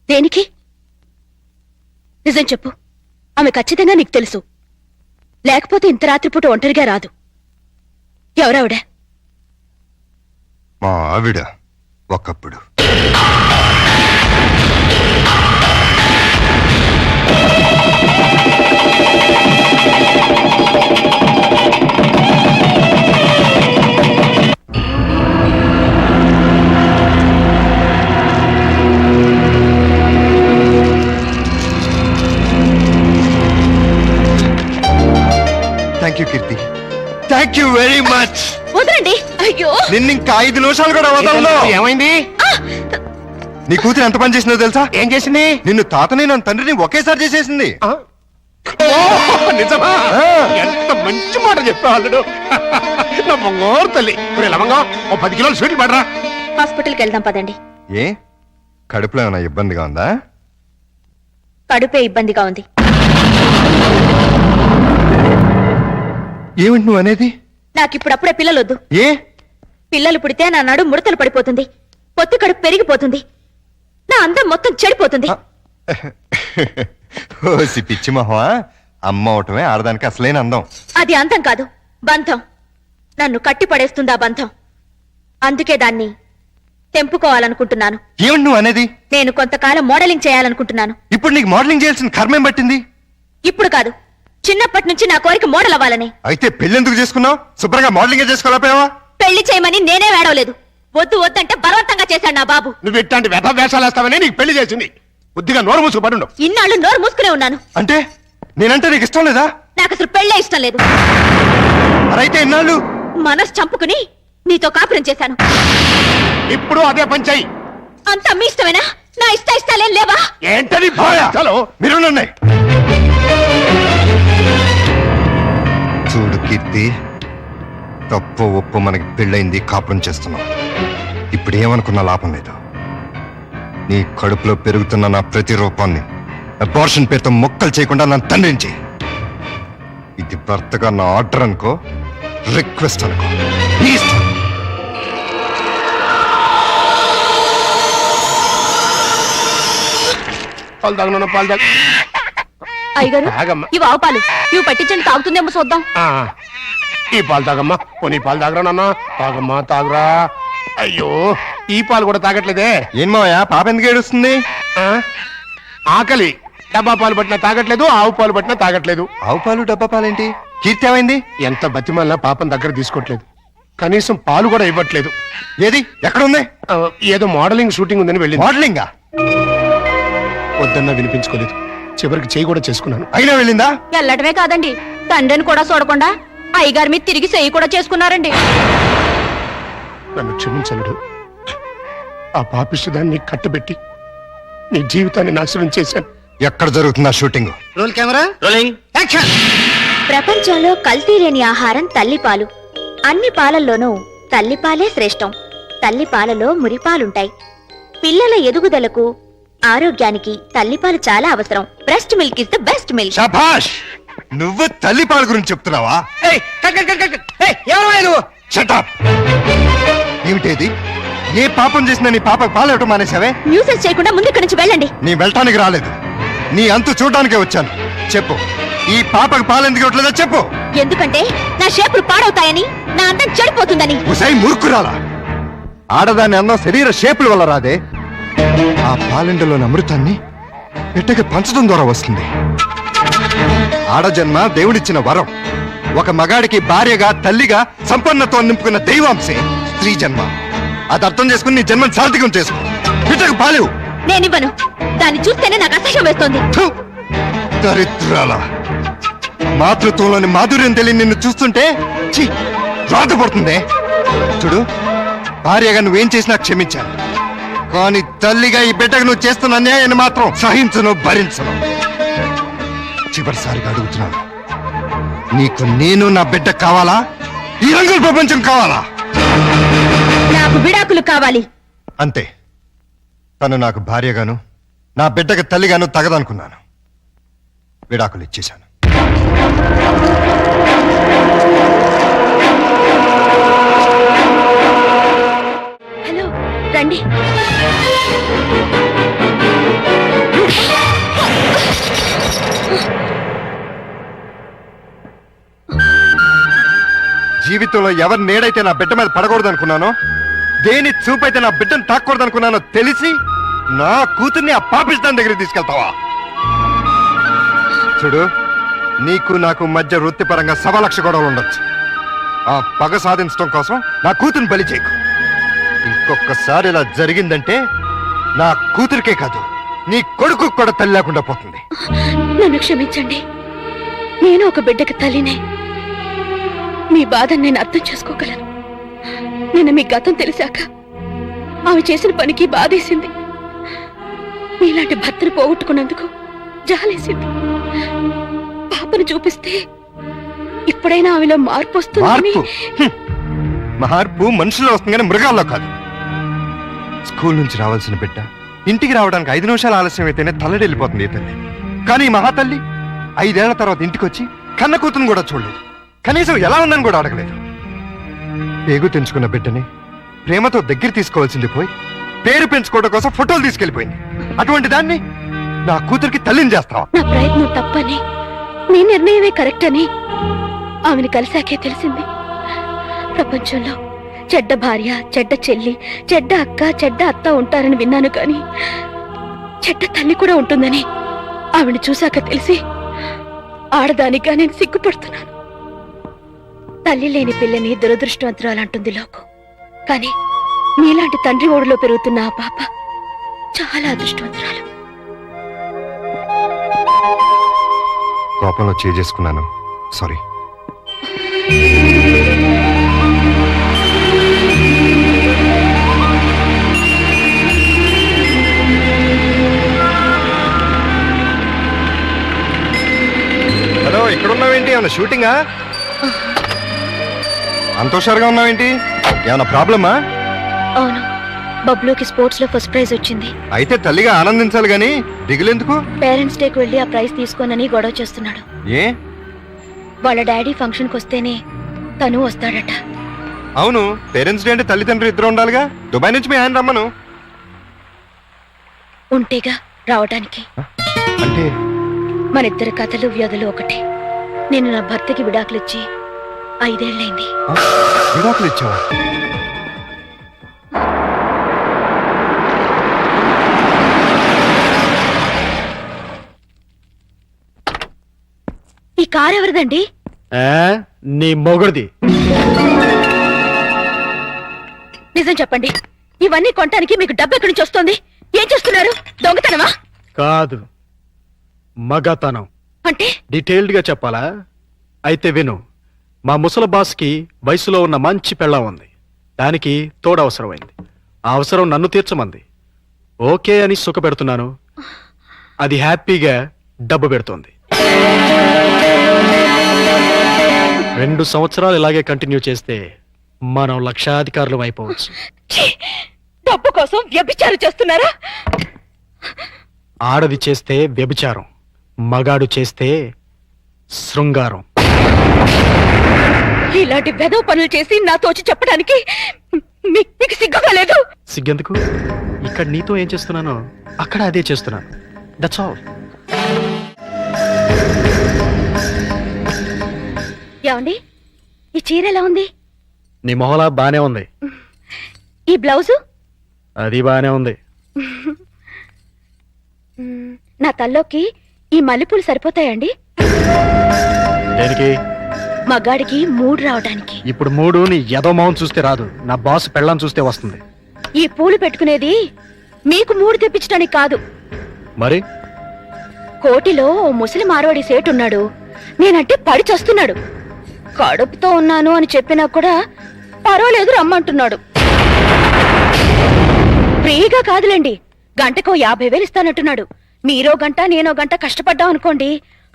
Speaker 5: దేనికి? నిజం చెప్పు. ఆమె ఖచ్చితంగా నీకు తెలుసు, లేకపోతే ఇంత రాత్రిపూట ఒంటరిగా రాదు. ఎవరావిడ?
Speaker 2: మా ఆవిడ ఒకప్పుడు. Thank you Keerthi, thank you very much.
Speaker 5: వదలండి. అయ్యో,
Speaker 2: నిన్ను ఇంకా 5 నిమిషాలు కూడా వదలను.
Speaker 10: ఏమైంది?
Speaker 2: నీ కూతురు ఎంత పని చేసిందో తెలుసా?
Speaker 10: ఏం చేసింది?
Speaker 2: నిన్ను తాతని నన్ను తండ్రిని ఒకేసారి చేసేసింది.
Speaker 10: ఆ? ఓ, నిజమా? ఎంత మంచి మాట చెప్పావు అల్లుడు. నా బంగారు తల్లి. ఒరే లవంగం, ఓ 10 కిలోలు స్వీట్లు పడరా.
Speaker 5: హాస్పిటల్కి వెళ్దాం పదండి.
Speaker 2: ఏ కడుపులో ఏమైనా ఇబ్బందిగా ఉందా?
Speaker 5: కడుపే ఇబ్బందిగా ఉంది.
Speaker 2: ఏమిటి నువ్వు అనేది?
Speaker 5: నాకిప్పుడప్పుడే పిల్లలొద్దు.
Speaker 2: ఏ
Speaker 5: పిల్లలు పుడితే నా నడు ముడతలు పడిపోతుంది, పొత్తి కడుపు పెరిగిపోతుంది, నా అందం మొత్తం చెడిపోతుంది.
Speaker 2: ఓసి పిచ్చి మొహమా, అమ్మ అవటమే ఆడదానికి అసలైన అందం.
Speaker 5: అది అందం కాదు, బంధం. నన్ను కట్టి పడేస్తుంది ఆ బంధం. అందుకే దాన్ని తెంపుకోవాలనుకుంటున్నాను.
Speaker 2: ఏమిటి నువ్వు అనేది?
Speaker 5: నేను కొంతకాలం మోడలింగ్ చేయాలనుకుంటున్నాను.
Speaker 2: ఇప్పుడు నీకు మోడలింగ్ చేయాల్సిన కర్మేం పట్టింది?
Speaker 5: ఇప్పుడు కాదు, చిన్నప్పటి నుంచి నా కోరిక మోడల్ అవ్వాలని.
Speaker 2: అయితే పెళ్ళెందుకు చేసుకున్నావు? శుభ్రంగా మోడలింగ్ చేసుకోలేకపోయావా?
Speaker 5: పెళ్లి చేయమని నేనే వేడవలేదు. వద్దు వద్దంటే బలవంతంగా చేశాడు నా బాబు.
Speaker 10: నువ్వు ఇట్లాంటి వ్యధ వేషాలు వేస్తావని నీకు పెళ్లి చేసింది. బుద్ధిగా నోరు మూసుకు పడుండు.
Speaker 5: ఇన్నాళ్ళు నోరు మూసుకునే ఉన్నాను.
Speaker 2: అంటే నేనంటే నీకు ఇష్టం లేదా?
Speaker 5: నాకు అసలు పెళ్ళే ఇష్టం లేదు.
Speaker 2: మరైతే ఇన్నాళ్ళు
Speaker 5: మనసు చంపుకుని నీతో కాపురం చేశాను.
Speaker 10: ఇప్పుడు అదే పని చెయ్యి.
Speaker 5: అంతా మీ ఇష్టమేనా? నా ఇష్టాలేం లేవా?
Speaker 10: ఏంటది
Speaker 2: చలో మీరు నన్నే చూడు కీర్తి, తప్పు ఒప్పు మనకి పెళ్ళైంది, కాపురం చేస్తున్నాం. ఇప్పుడు ఏమనుకున్నా లాభం లేదు. నీ కడుపులో పెరుగుతున్న నా ప్రతి రూపాన్ని అబార్షన్ పేరుతో మొక్కలు చేయకుండా నన్ను తండ్రించి. ఇది భర్తగా నా ఆర్డర్ అనుకో, రిక్వెస్ట్ అనుకో. ప్లీజ్
Speaker 10: పాలు తాగను, పాలు తాగ.
Speaker 5: అయ్యగారు,
Speaker 10: తాగమ్మా.
Speaker 5: ఇవి ఆవు పాలు. ఇవి పట్టించండి, తాగుతుందేమో చూద్దాం.
Speaker 10: ఆ, ఈ పాలు తాగమ్మా. పోనీ పాలు తాగరా నాన్న. తాగమ్మా, తాగరా. అయ్యో, ఈ పాలు కూడా తాగట్లేదే.
Speaker 2: ఏం మావయ్య, పాప ఎందుకు ఏడుస్తుంది?
Speaker 10: ఆ? ఆకలి. డబ్బా పాలు పట్టినా తాగట్లేదు, ఆవు పాలు పట్టినా తాగట్లేదు.
Speaker 2: ఆవు పాలు డబ్బా పాలేంటి? కీర్తి ఏమైంది?
Speaker 10: ఎంత బతిమాలినా పాపం దగ్గర తీసుకోవట్లేదు. కనీసం పాలు కూడా ఇవ్వట్లేదు.
Speaker 2: ఏది ఎక్కడుంది?
Speaker 10: ఏదో మోడలింగ్ షూటింగ్ ఉందని వెళ్ళింది.
Speaker 2: మోడలింగా?
Speaker 10: వద్దన్నా వినిపించుకోలేదు. చివరికి చేయి కూడా చేసుకున్నాను.
Speaker 2: అయినా వెళ్ళిందా?
Speaker 5: వెళ్ళటమే కాదండి, తండ్రిని కూడా చూడకుండా అయ్యగారి మీద తిరిగి సెయ్యి కూడా చేసుకున్నారండి.
Speaker 10: నన్ను క్షమించలేడు. ఆ పాపిష్టిదాన్ని కట్టబెట్టి నీ జీవితాన్ని నాశనం చేశాను.
Speaker 2: ఎక్కడ జరుగుతుందా shooting?
Speaker 4: Roll camera
Speaker 3: rolling.
Speaker 4: Action.
Speaker 6: ప్రపంచంలో కల్తీ లేని ఆహారం తల్లిపాలు. అన్ని పాలల్లోనూ తల్లిపాలే శ్రేష్టం. తల్లిపాలలో మురిపాలుంటాయి. పిల్లల ఎదుగుదలకు ఆరోగ్యానికి తల్లిపాలు చాలా అవసరం. Breast milk is the best milk.
Speaker 2: శభాష్! నువ్వు తల్లిపాల గురించి చెప్తున్నావా?
Speaker 4: ఏయ్, కట్ కట్ కట్ కట్. ఏయ్, ఎవరు నువ్వు?
Speaker 2: షటప్! ఏమిటేది? ఏ పాపం చేసినా నీ పాపకు పాలు ఇవ్వటం మానేశావే?
Speaker 5: న్యూసెన్స్ చేయకుండా ముందు ఇక్కడి నుంచి వెళ్ళండి.
Speaker 2: నీ వెళ్ళటానికి రాలేదు, నీ అంతు చూడటానికే వచ్చాను. చెప్పు, ఈ పాపకు పాలు ఎందుకు ఇవ్వట్లేదో చెప్పు.
Speaker 5: ఎందుకంటే నా షేపులు పాడవుతాయని, నా అందం చెడిపోతుందని.
Speaker 2: ఉసై మూర్ఖురాలా! ఆడదాని అందం శరీర షేపుల వల్ల రాదే. ఆ పాలెండలోని అమృతాన్ని బిడ్డకి పంచడం ద్వారా వస్తుంది. ఆడజన్మ దేవుడిచ్చిన వరం. ఒక మగాడికి భార్యగా, తల్లిగా సంపన్నత్వం నింపుకున్న దైవాంశే స్త్రీ జన్మ. అది అర్థం చేసుకుని నీ జన్మను సార్థకం చేసుకో. బిడ్డకు పాలేవు.
Speaker 5: నేనివ్వను. దాన్ని చూస్తేనే నాకు అసహ్యం వేస్తోంది.
Speaker 2: థు! దరిద్రాల! మాతృత్వంలోని మాధుర్యం తెలియని నిన్ను చూస్తుంటే ఛీ, రాతపడుతుందే. చూడు, భార్యగా నువ్వేం చేసినా క్షమించాను, కానీ తల్లిగా ఈ బిడ్డకు నువ్వు చేస్తున్న అన్యాయాన్ని మాత్రం సహించను, భరించను. చివరిసారిగా అడుగుతున్నాను, నీకు నేను నా బిడ్డ కావాలా? ఈ రంగుల ప్రపంచం కావాలా?
Speaker 5: నాకు విడాకులు కావాలి.
Speaker 2: అంతే. తను నాకు భార్యగాను, నా బిడ్డకు తల్లిగాను తగదనుకున్నాను. విడాకులు ఇచ్చేశాను.
Speaker 5: హలో, రండి.
Speaker 2: జీవితంలో ఎవరి నేడైతే నా బిడ్డ మీద పడకూడదు అనుకున్నానో, దేని చూపైతే నా బిడ్డను తాకూడదు అనుకున్నానో తెలిసి నా కూతుర్ని ఆ పాపిస్తాన్ దగ్గరికి తీసుకెళ్తావా? చూడు, నీకు నాకు మధ్య వృత్తిపరంగా 1,00,000 గొడవలు ఉండొచ్చు. ఆ పగ సాధించడం కోసం నా కూతుర్ని బలి చేయకు. ఇంకొకసారి ఇలా జరిగిందంటే నా కూతురికే కాదు, నీ కొడుకు కూడా తల్లి లేకుండా పోతుంది.
Speaker 5: నన్ను క్షమించండి. నేను ఒక బిడ్డకి తల్లినే. మీ బాధను నేను అర్థం చేసుకోగలను. నేను మీ గతం తెలిసాక ఆమె చేసిన పనికి బాధేసింది. మీలాంటి భర్తను పోగొట్టుకున్నందుకు జాలేసింది. పాపను చూపిస్తే ఇప్పుడైనా ఆమెలో మార్పు వస్తుంది.
Speaker 2: మార్పు మనుషుల్లో వస్తుంది కానీ మృగాల్లో కాదు. స్కూల్ నుంచి రావాల్సిన బిడ్డ ఇంటికి రావడానికి 5 నిమిషాలు ఆలస్యం అయితేనే తల్లడిల్లిపోతుంది ఈ తల్లి. కానీ ఈ మహాతల్లి 5 ఏళ్ల తర్వాత ఇంటికి వచ్చి కన్న కూతురుని కూడా చూడలేదు. కనీసం ఎలా ఉందని కూడా అడగలేదు. పేగు తెంచుకున్న బిడ్డని ప్రేమతో దగ్గర తీసుకోవాల్సింది పోయి పేరు పెంచుకోవడం కోసం ఫోటోలు తీసుకెళ్లిపోయింది. అటువంటి దాన్ని నా కూతురికి తల్లిని చేస్తావా?
Speaker 5: నా ప్రయత్నం తప్పని, నీ నిర్ణయమే కరెక్ట్ అని ఆమెను కలిసాకే తెలిసింది. ప్రపంచంలో చెడ్డ భార్య, చెడ్డ చెల్లి, చెడ్డ అక్క, చెడ్డ అత్త ఉంటారని విన్నాను, కానీ చెడ్డ తల్లి కూడా ఉంటుందని ఆవిడ చూశాక తెలిసి ఆడదానిగా నేను సిగ్గుపడుతున్నాను. తల్లి లేని పిల్లని దురదృష్టవంతురాలంటుంది లోకం. కానీ నీలాంటి తండ్రి ఓడిలో పెరుగుతున్న ఆ పాప చాలా అదృష్టవంతురాలు.
Speaker 2: కోపంలో చేసుకున్నాను, సారీ. హలో, ఇక్కడ ఉన్నావేంటి? ఏమన్నా షూటింగా? అంత హుషారుగా ఉన్నావేంటి? ఏమన్నా ప్రాబ్లమా?
Speaker 5: అవును, బబ్లూకి స్పోర్ట్స్ లో ఫస్ట్ ప్రైజ్ వచ్చింది.
Speaker 2: అయితే తల్లిగా ఆనందించాలి గాని దిగులెందుకు?
Speaker 5: పేరెంట్స్ డేకి వెళ్ళి ఆ ప్రైజ్ తీసుకోనని గొడవ చేస్తున్నాడు.
Speaker 2: ఏ?
Speaker 5: వాళ్ళ డాడీ ఫంక్షన్ కి వస్తేనే తను వస్తాడట.
Speaker 2: అవును, పేరెంట్స్ డే అంటే తల్లిదండ్రులు ఇద్దరు ఉండాలిగా. దుబాయ్ నుంచి మీ ఆయన రమ్మను.
Speaker 5: ఉంటేగా రావడానికి.
Speaker 2: అంటే
Speaker 5: మన ఇద్దరి కథలు వ్యాధులు ఒకటే. నేను నా భర్తకి విడాకులిచ్చి 5 ఏళ్లైంది.
Speaker 2: విడాకులు ఇచ్చావా?
Speaker 5: ఈ కారు ఎవరిదండి?
Speaker 4: నీ మొగుడిది.
Speaker 5: నిజం చెప్పండి, ఇవన్నీ కొనడానికి మీకు డబ్బు ఎక్కడి నుంచి వస్తుంది? ఏం చేస్తున్నారు? దొంగతనమా?
Speaker 11: కాదు, మగతనం.
Speaker 5: అంటే
Speaker 11: డీటెయిల్డ్ గా చెప్పాలా? అయితే విను. మా ముసలి బాస్కి వయసులో ఉన్న మంచి పెళ్ళం ఉంది. దానికి తోడు అవసరమైంది. ఆ అవసరం నన్ను తీర్చమంది. ఓకే అని సుఖ పెడుతున్నాను. అది హ్యాపీగా డబ్బు పెడుతోంది. 2 సంవత్సరాలు ఇలాగే కంటిన్యూ చేస్తే మనం లక్షాధికారులు అయిపోవచ్చు.
Speaker 5: ఛీ! డబ్బు కోసం వ్యభిచారం చేస్తున్నారా?
Speaker 11: ఆడది చేస్తే వ్యభిచారం, మగాడు చేస్తే శృంగారం.
Speaker 5: ఇలాంటి వెధవ పనులు చేసి నాతో వచ్చి చెప్పడానికి మీకు సిగ్గుగా లేదు?
Speaker 11: సిగ్గెందుకు? ఇక్కడ నీతో ఏం చేస్తున్నానో అక్కడ అదే చేస్తున్నాను. That's all.
Speaker 5: ఏమండి, ఈ చీర ఎలా ఉంది?
Speaker 11: నీ మొహలా బానే ఉంది.
Speaker 5: ఈ బ్లౌజు?
Speaker 11: అది బానే ఉంది.
Speaker 5: నా తల్లోకి ఈ మల్లెపూలు సరిపోతాయండి?
Speaker 11: దేనికి?
Speaker 5: మగాడికి మూడు రావడానికి.
Speaker 11: ఇప్పుడు మూడు నీ ఎదో మౌన్ చూస్తే రాదు, నా బాస్ పెళ్ళం చూస్తే వస్తుంది.
Speaker 5: ఈ పూలు పెట్టుకునేది మీకు మూడు తెప్పించడానికి కాదు.
Speaker 11: మరి
Speaker 5: కోటిలో ఓ ముసలి మార్వాడి సేటున్నాడు. నేనంటే పడి చస్తున్నాడు. కడుపుతో ఉన్నాను అని చెప్పినా కూడా పర్వాలేదు రమ్మంటున్నాడు. ఫ్రీగా కాదులేండి, గంటకో 50,000 ఇస్తానంటున్నాడు. మీరో గంట నేనో గంట కష్టపడ్డాం అనుకోండి,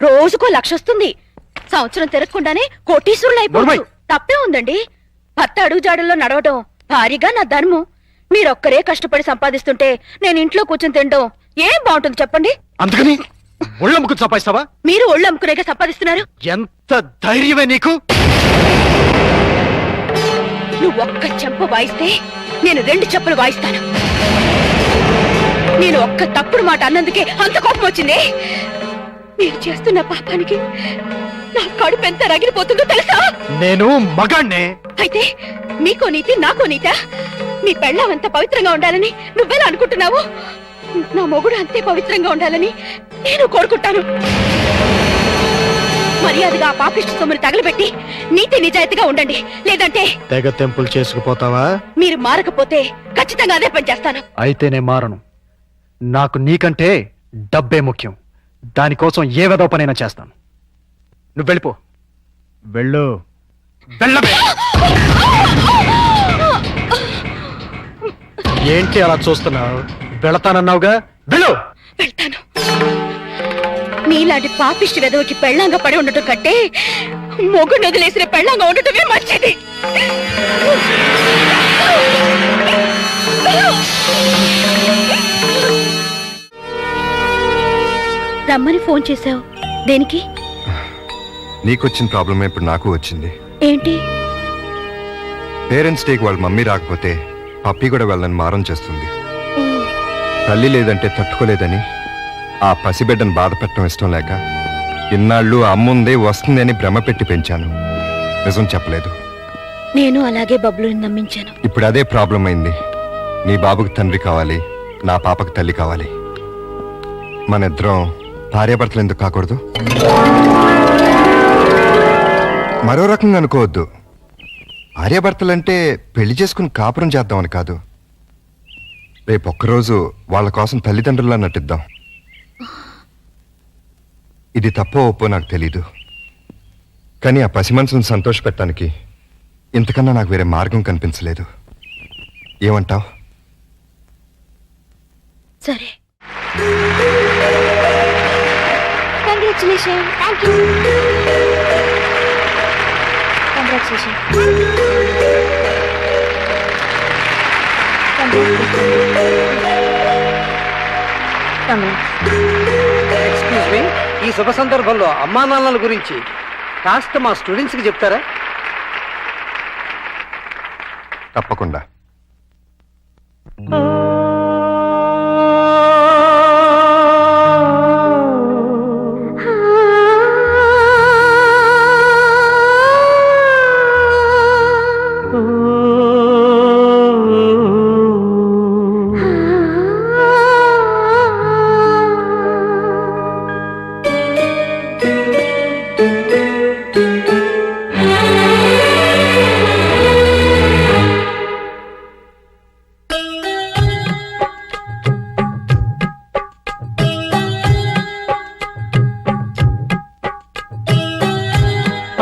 Speaker 5: రోజుకో 1,00,000 వస్తుంది. సంవత్సరం తిరగకుండానే కోటీశ్వరులు అయిపోవచ్చు. తప్పే ఉందండి. భర్త అడుగుజాడల్లో నడవటం భారీగా నా ధర్మం. మీరొక్కరే కష్టపడి సంపాదిస్తుంటే నేను ఇంట్లో కూర్చొని తినడం ఏం బాగుంటుంది చెప్పండి?
Speaker 11: అందుకని ఒళ్ళమ్ముకు సంపాదిస్తావా?
Speaker 5: మీరు ఒళ్ళు అమ్ముకునేగా సంపాదిస్తున్నారు.
Speaker 11: ఎంత ధైర్యమే నీకు?
Speaker 5: నువ్వు ఒక్క చెంప వాయిస్తే నేను 2 చెంపలు వాయిస్తాను. నేను ఒక్క తప్పుడు మాట అన్నందుకే అంత కోపం వచ్చింది. మీరు చేస్తున్న పాపానికి నా కడుపు ఎంత రగిలిపోతుందో తెలుసా?
Speaker 11: నేను మగాణ్ణే.
Speaker 5: అయితే మీకో నీతి నాకో నీతా? నీ పెళ్ళాం అంత పవిత్రంగా ఉండాలని నువ్వెలా అనుకుంటున్నావు? నా మొగుడు అంతే పవిత్రంగా ఉండాలని నేను కోరుకుంటాను. మర్యాదగా ఆ పాపిష్టి సొమ్ముని తగలబెట్టి నీతి నిజాయితీగా ఉండండి. లేదంటే
Speaker 11: తెగ తెంపులు చేసుకుపోతావా?
Speaker 5: మీరు మారకపోతే ఖచ్చితంగా అదే పని చేస్తాను.
Speaker 11: అయితే నేను మారను. నాకు నీకంటే డబ్బే ముఖ్యం. దానికోసం ఏ వెదో పనైనా చేస్తాను. నువ్వు వెళ్ళిపో. వెళ్ళు. వెళ్ళవే. ఏంటి అలా చూస్తున్నావు? వెళతానన్నావుగా, వెళ్ళు.
Speaker 5: వెళ్తాను. నీలాంటి పాపిష్టి వెదవకి పెళ్ళంగా పడి ఉండటం కంటే మొగుడు వదిలేసిన పెళ్ళంగా ఉండటమే మంచిది. రమ్మని ఫోన్ చేశావు దేనికి?
Speaker 2: నీకొచ్చిన ప్రాబ్లమే ఇప్పుడు నాకు వచ్చింది.
Speaker 5: ఏంటి?
Speaker 2: పేరెంట్స్ డేకి వాళ్ళ మమ్మీ రాకపోతే పప్పి కూడా వెళ్ళని మారం చేస్తుంది. తల్లి లేదంటే తట్టుకోలేదని ఆ పసిబిడ్డను బాధ పెట్టడం ఇష్టం లేక ఇన్నాళ్ళు అమ్ముందే వస్తుంది అని భ్రమ పెట్టి పెంచాను. నిజం చెప్పలేదు.
Speaker 5: నేను అలాగే బబ్లుని నమ్మించాను.
Speaker 2: ఇప్పుడు అదే ప్రాబ్లం అయింది. నీ బాబుకి తండ్రి కావాలి, నా పాపకు తల్లి కావాలి. మన ఇద్దరం భార్యాభర్తలు ఎందుకు కాకూడదు? మరో రకంగా అనుకోవద్దు. భార్యాభర్తలంటే పెళ్లి చేసుకుని కాపురం చేద్దామని కాదు. రేపు ఒక్కరోజు వాళ్ళ కోసం తల్లిదండ్రుల్లా నటిద్దాం. ఇది తప్పో ఒప్పో నాకు తెలీదు, కానీ ఆ పసి మనసును సంతోష పెట్టడానికి ఇంతకన్నా నాకు వేరే మార్గం కనిపించలేదు. ఏమంటావ్?
Speaker 5: సరే. Congratulation. Thank you. Congratulation.
Speaker 4: Excuse me, ఈ శుభ సందర్భంలో అమ్మా నాన్నల గురించి కాస్త మా స్టూడెంట్స్కి చెప్తారా?
Speaker 2: తప్పకుండా.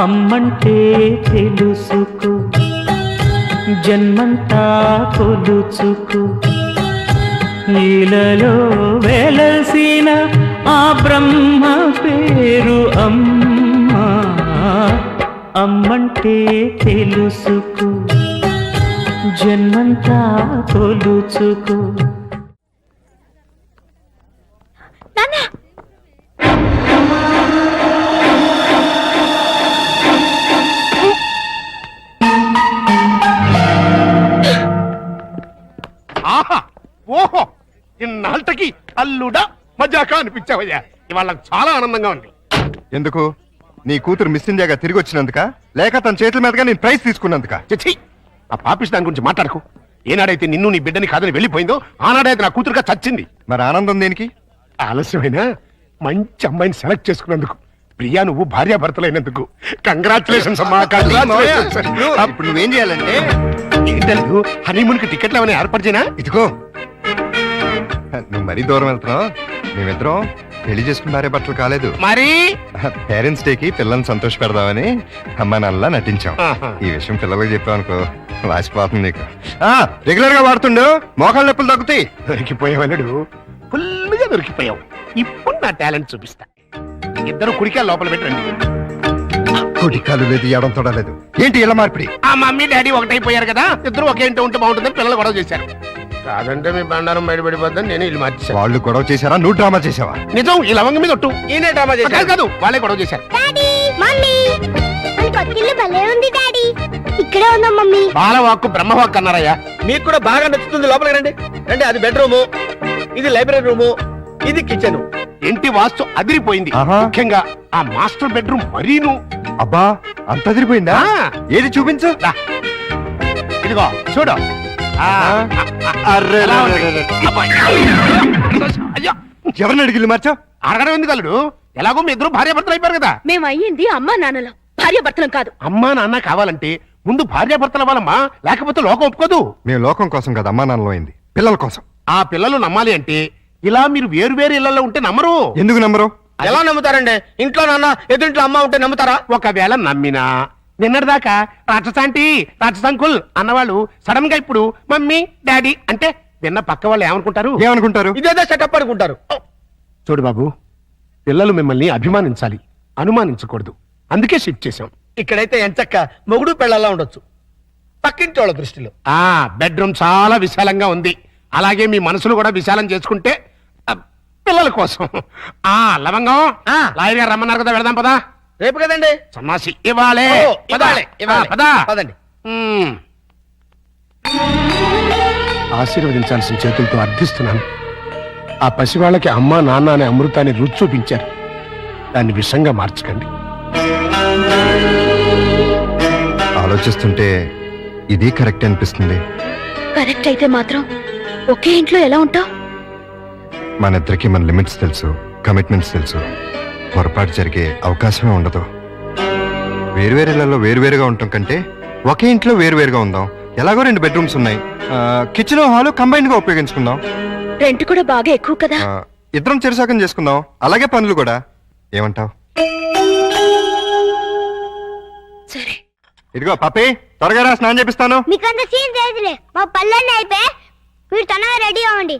Speaker 8: అమ్మంటే తెలుసుకో జన్మంతా కొలుచుకో నీలలో వెలసిన ఆ బ్రహ్మ పేరు అమ్మా అమ్మంటే తెలుసుకో జన్మంతా కొలుచుకో.
Speaker 10: ఆహా ఓహో ఇన్నాళ్ళకి అల్లుడా మజాకా అనిపించావయ్యా. ఇవాళ చాలా ఆనందంగా ఉంది.
Speaker 2: ఎందుకు? నీ కూతురు మిస్ ఇండియాగా తిరిగి వచ్చినందుక, లేక తన చేతుల మీదుగా నేను ప్రైజ్ తీసుకున్నందుక?
Speaker 10: చచ్చి ఆ పాపిస్ దాని గురించి మాట్లాడకు. ఏనాడైతే నిన్ను నీ బిడ్డని కాదని వెళ్ళిపోయిందో ఆనాడైతే నా కూతురుగా చచ్చింది.
Speaker 2: మరి ఆనందం దేనికి?
Speaker 10: ఆలస్యమైనా మంచి అమ్మాయిని సెలెక్ట్ చేసుకున్నందుకు. ప్రియా నువ్వు భార్యాభర్తలైనందుకు కంగ్రాచులేషన్స్ అమ్మా.
Speaker 2: ఇప్పుడు నువ్వేం చేయాలంటే,
Speaker 10: ఏంటల్లు హనీమూన్ కి టికెట్లు ఏమైనా ఏర్పాటు చేయనా?
Speaker 2: ఇదిగో నువ్వు మరీ దూరం వెళ్తున్నావు. మేమిద్దరం పెళ్లి చేసుకున్న భార్య భర్తలు కాలేదు.
Speaker 10: మరి
Speaker 2: పేరెంట్స్ డేకి పిల్లల్ని సంతోష పెడదామని అమ్మా నాన్నలా నటించాం. ఈ విషయం పిల్లలకు చెప్పావనుకో వాసిపోతుంది నీకు. రెగ్యులర్ గా వాడుతుండు, మోకాళ్ళ నొప్పులు తగ్గుతాయి.
Speaker 10: దొరికిపోయావల్లుడు, ఫుల్గా దొరికిపోయావు. ఇప్పుడు నా టాలెంట్ చూపిస్తా. ఇద్దరు కుడికాయలు లోపల పెట్టండి.
Speaker 2: కుడికాలు లేదు, ఎడం తొడలేదు. ఏంటి ఇలా మార్పిడి?
Speaker 10: ఆ మమ్మీ డాడీ ఒకటైపోయారు కదా, ఇద్దరు ఒకే ఇంట్లో ఉంటే బాగుంటుందని పిల్లలు గొడవ చేశారు. కాదంటే మీ బండారం బయటపడిపోద్దని నేను ఇల్లు మార్చేశాను.
Speaker 2: వాళ్ళు గొడవ చేశారా, నువ్వు డ్రామా చేసావా?
Speaker 10: నిజం, ఈ లవంగం మీద ఒట్టు.
Speaker 4: ఈయనే డ్రామా చేశారు.
Speaker 10: కాదు వాళ్ళే గొడవ చేశారు.
Speaker 6: ఇక్కడే ఉందా మమ్మీ?
Speaker 10: బాలవాక్కు బ్రహ్మవాక్కు అన్నారయ్యా.
Speaker 4: మీకు కూడా బాగా నచ్చుతుంది, లోపలికి రండి. రండి, అది బెడ్రూము, ఇది లైబ్రరీ రూము, ఇది కిచెన్.
Speaker 10: ఇంటి వాస్తు అదిరిపోయింది.
Speaker 2: ఆహా.
Speaker 10: ముఖ్యంగా ఆ మాస్టర్ బెడ్రూమ్ మరీను.
Speaker 2: అబ్బా అంత అదిరిపోయిందా? ఏది చూపించు.
Speaker 10: రా. ఇదిగో చూడు.
Speaker 2: అర్రే
Speaker 10: ఎలా ఉంది? అబ్బాయి. అయ్యో,
Speaker 2: ఎవరిని అడిగిల్లు మార్చావు?
Speaker 10: అడగడం ఎందుకు అల్లుడు? ఎలాగో మీ ఇద్దరు భార్యాభర్తలు అయిపోయారు కదా.
Speaker 5: మేము అయ్యింది అమ్మా నాన్నలం, భార్యాభర్తలం కాదు.
Speaker 10: అమ్మా నాన్న కావాలంటే ముందు భార్యాభర్తల వాళ్ళమ్మా, లేకపోతే లోకం ఒప్పుకోదు.
Speaker 2: మేము లోకం కోసం కదా అమ్మా నాన్నలో అయింది, పిల్లల కోసం.
Speaker 10: ఆ పిల్లలు నమ్మాలి అంటే ఇలా మీరు వేరు వేరు ఇళ్లలో ఉంటే నమ్మరు.
Speaker 2: ఎందుకు నమ్మరు?
Speaker 4: ఎలా నమ్ముతారండి? ఇంట్లో నాన్న ఎదుంట్లో అమ్మ ఉంటే నమ్ముతారా?
Speaker 10: ఒకవేళ నమ్మినా నిన్నటిదాకా రాక్షసాంటి రాక్షసంకుల్ అన్నవాళ్ళు సడన్ గా ఇప్పుడు మమ్మీ డాడీ అంటే విన్న పక్క వాళ్ళు ఏమనుకుంటారు?
Speaker 2: ఏమనుకుంటారు?
Speaker 4: ఇదేదో సెటప్ అనుకుంటారు.
Speaker 10: చూడు బాబు, పిల్లలు మిమ్మల్ని అభిమానించాలి, అనుమానించకూడదు. అందుకే షిఫ్ట్ చేశాం.
Speaker 4: ఇక్కడైతే ఎంచక్క మొగుడు పెళ్ళలా ఉండొచ్చు, పక్కింటి వాళ్ళ దృష్టిలో.
Speaker 10: ఆ బెడ్రూమ్ చాలా విశాలంగా ఉంది. అలాగే మీ మనసులు కూడా విశాలం చేసుకుంటే పిల్లల కోసం. ఆ లవంగం లాయర్ గారు రమ్మన్నారు కదా, వెళదాం పదా.
Speaker 4: రేపు కదండి
Speaker 10: సన్నాసి. ఇవ్వాలే పదా.
Speaker 4: పదండి.
Speaker 10: ఆశీర్వదించాల్సిన చేతులతో అర్థిస్తున్నాను. ఆ పసివాళ్ళకి అమ్మా నాన్న అనే అమృతాన్ని రుచి చూపించారు. దాన్ని విషంగా మార్చకండి.
Speaker 2: ఆలోచిస్తుంటే ఇది కరెక్ట్ అనిపిస్తుంది.
Speaker 5: కరెక్ట్ అయితే మాత్రం ఒకే ఇంట్లో ఎలా ఉంటావు?
Speaker 2: మన ఇద్దరికి మన లిమిట్స్ తెలుసు, కమిట్మెంట్స్ తెలుసు. పొరపాటు జరిగే అవకాశమే ఉండదు. వేరువేరేలలో వేరువేరుగా ఉండటం కంటే ఒకే ఇంట్లో వేరువేరుగా ఉందాం. ఎలాగో 2 బెడ్రూమ్స్ ఉన్నాయి, కిచెన్ హాల్ కంబైన్డ్ గా ఉపయోగించుకుందాం.
Speaker 5: రెంట్ కూడా బాగా ఎక్కువ కదా.
Speaker 2: ఇద్దరం చెరుసాకం చేసుకుందాం, అలాగే పనులు కూడా. ఏమంటావ్?
Speaker 5: సరే.
Speaker 2: ఇదిగో పప్పి, త్వరగా రా, స్నానం చేపిస్తాను.
Speaker 6: మీకంత సీన్ లేదులే, మా పల్లెన్ని అయిపోయి మీరు తొందరగా రెడీ అవ్వండి.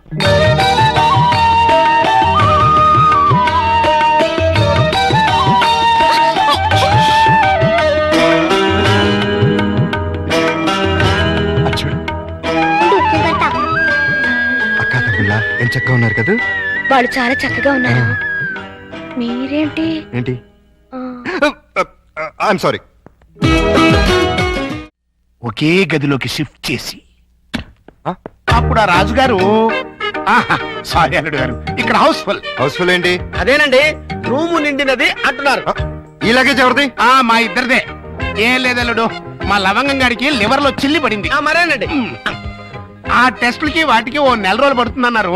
Speaker 2: అక్క తమ్ముళ్ళ ఎంత చక్కగా ఉన్నారు కదా.
Speaker 5: వాళ్ళు చాలా చక్కగా ఉన్నారు. మీరేంటి?
Speaker 2: ఏంటి? I'm sorry.
Speaker 10: ఒకే గదిలోకి షిఫ్ట్ చేసి అప్పుడు ఆ రాజుగారు, సారీ అల్లుడు గారు, ఇక్కడ హౌస్ఫుల్.
Speaker 2: హౌస్ఫుల్ ఏంటి?
Speaker 4: అదేనండి, రూము నిండినది అంటున్నారు.
Speaker 2: ఈ లగేజ్ ఎవరిది?
Speaker 10: మా ఇద్దరిదే. ఏం లేదల్లుడు, మా లవంగం గారికి లివర్ లో చిల్లి పడింది.
Speaker 4: మరేనండి,
Speaker 10: ఆ టెస్టులకి వాటికి ఓ 4 రోజులు పడుతుందన్నారు.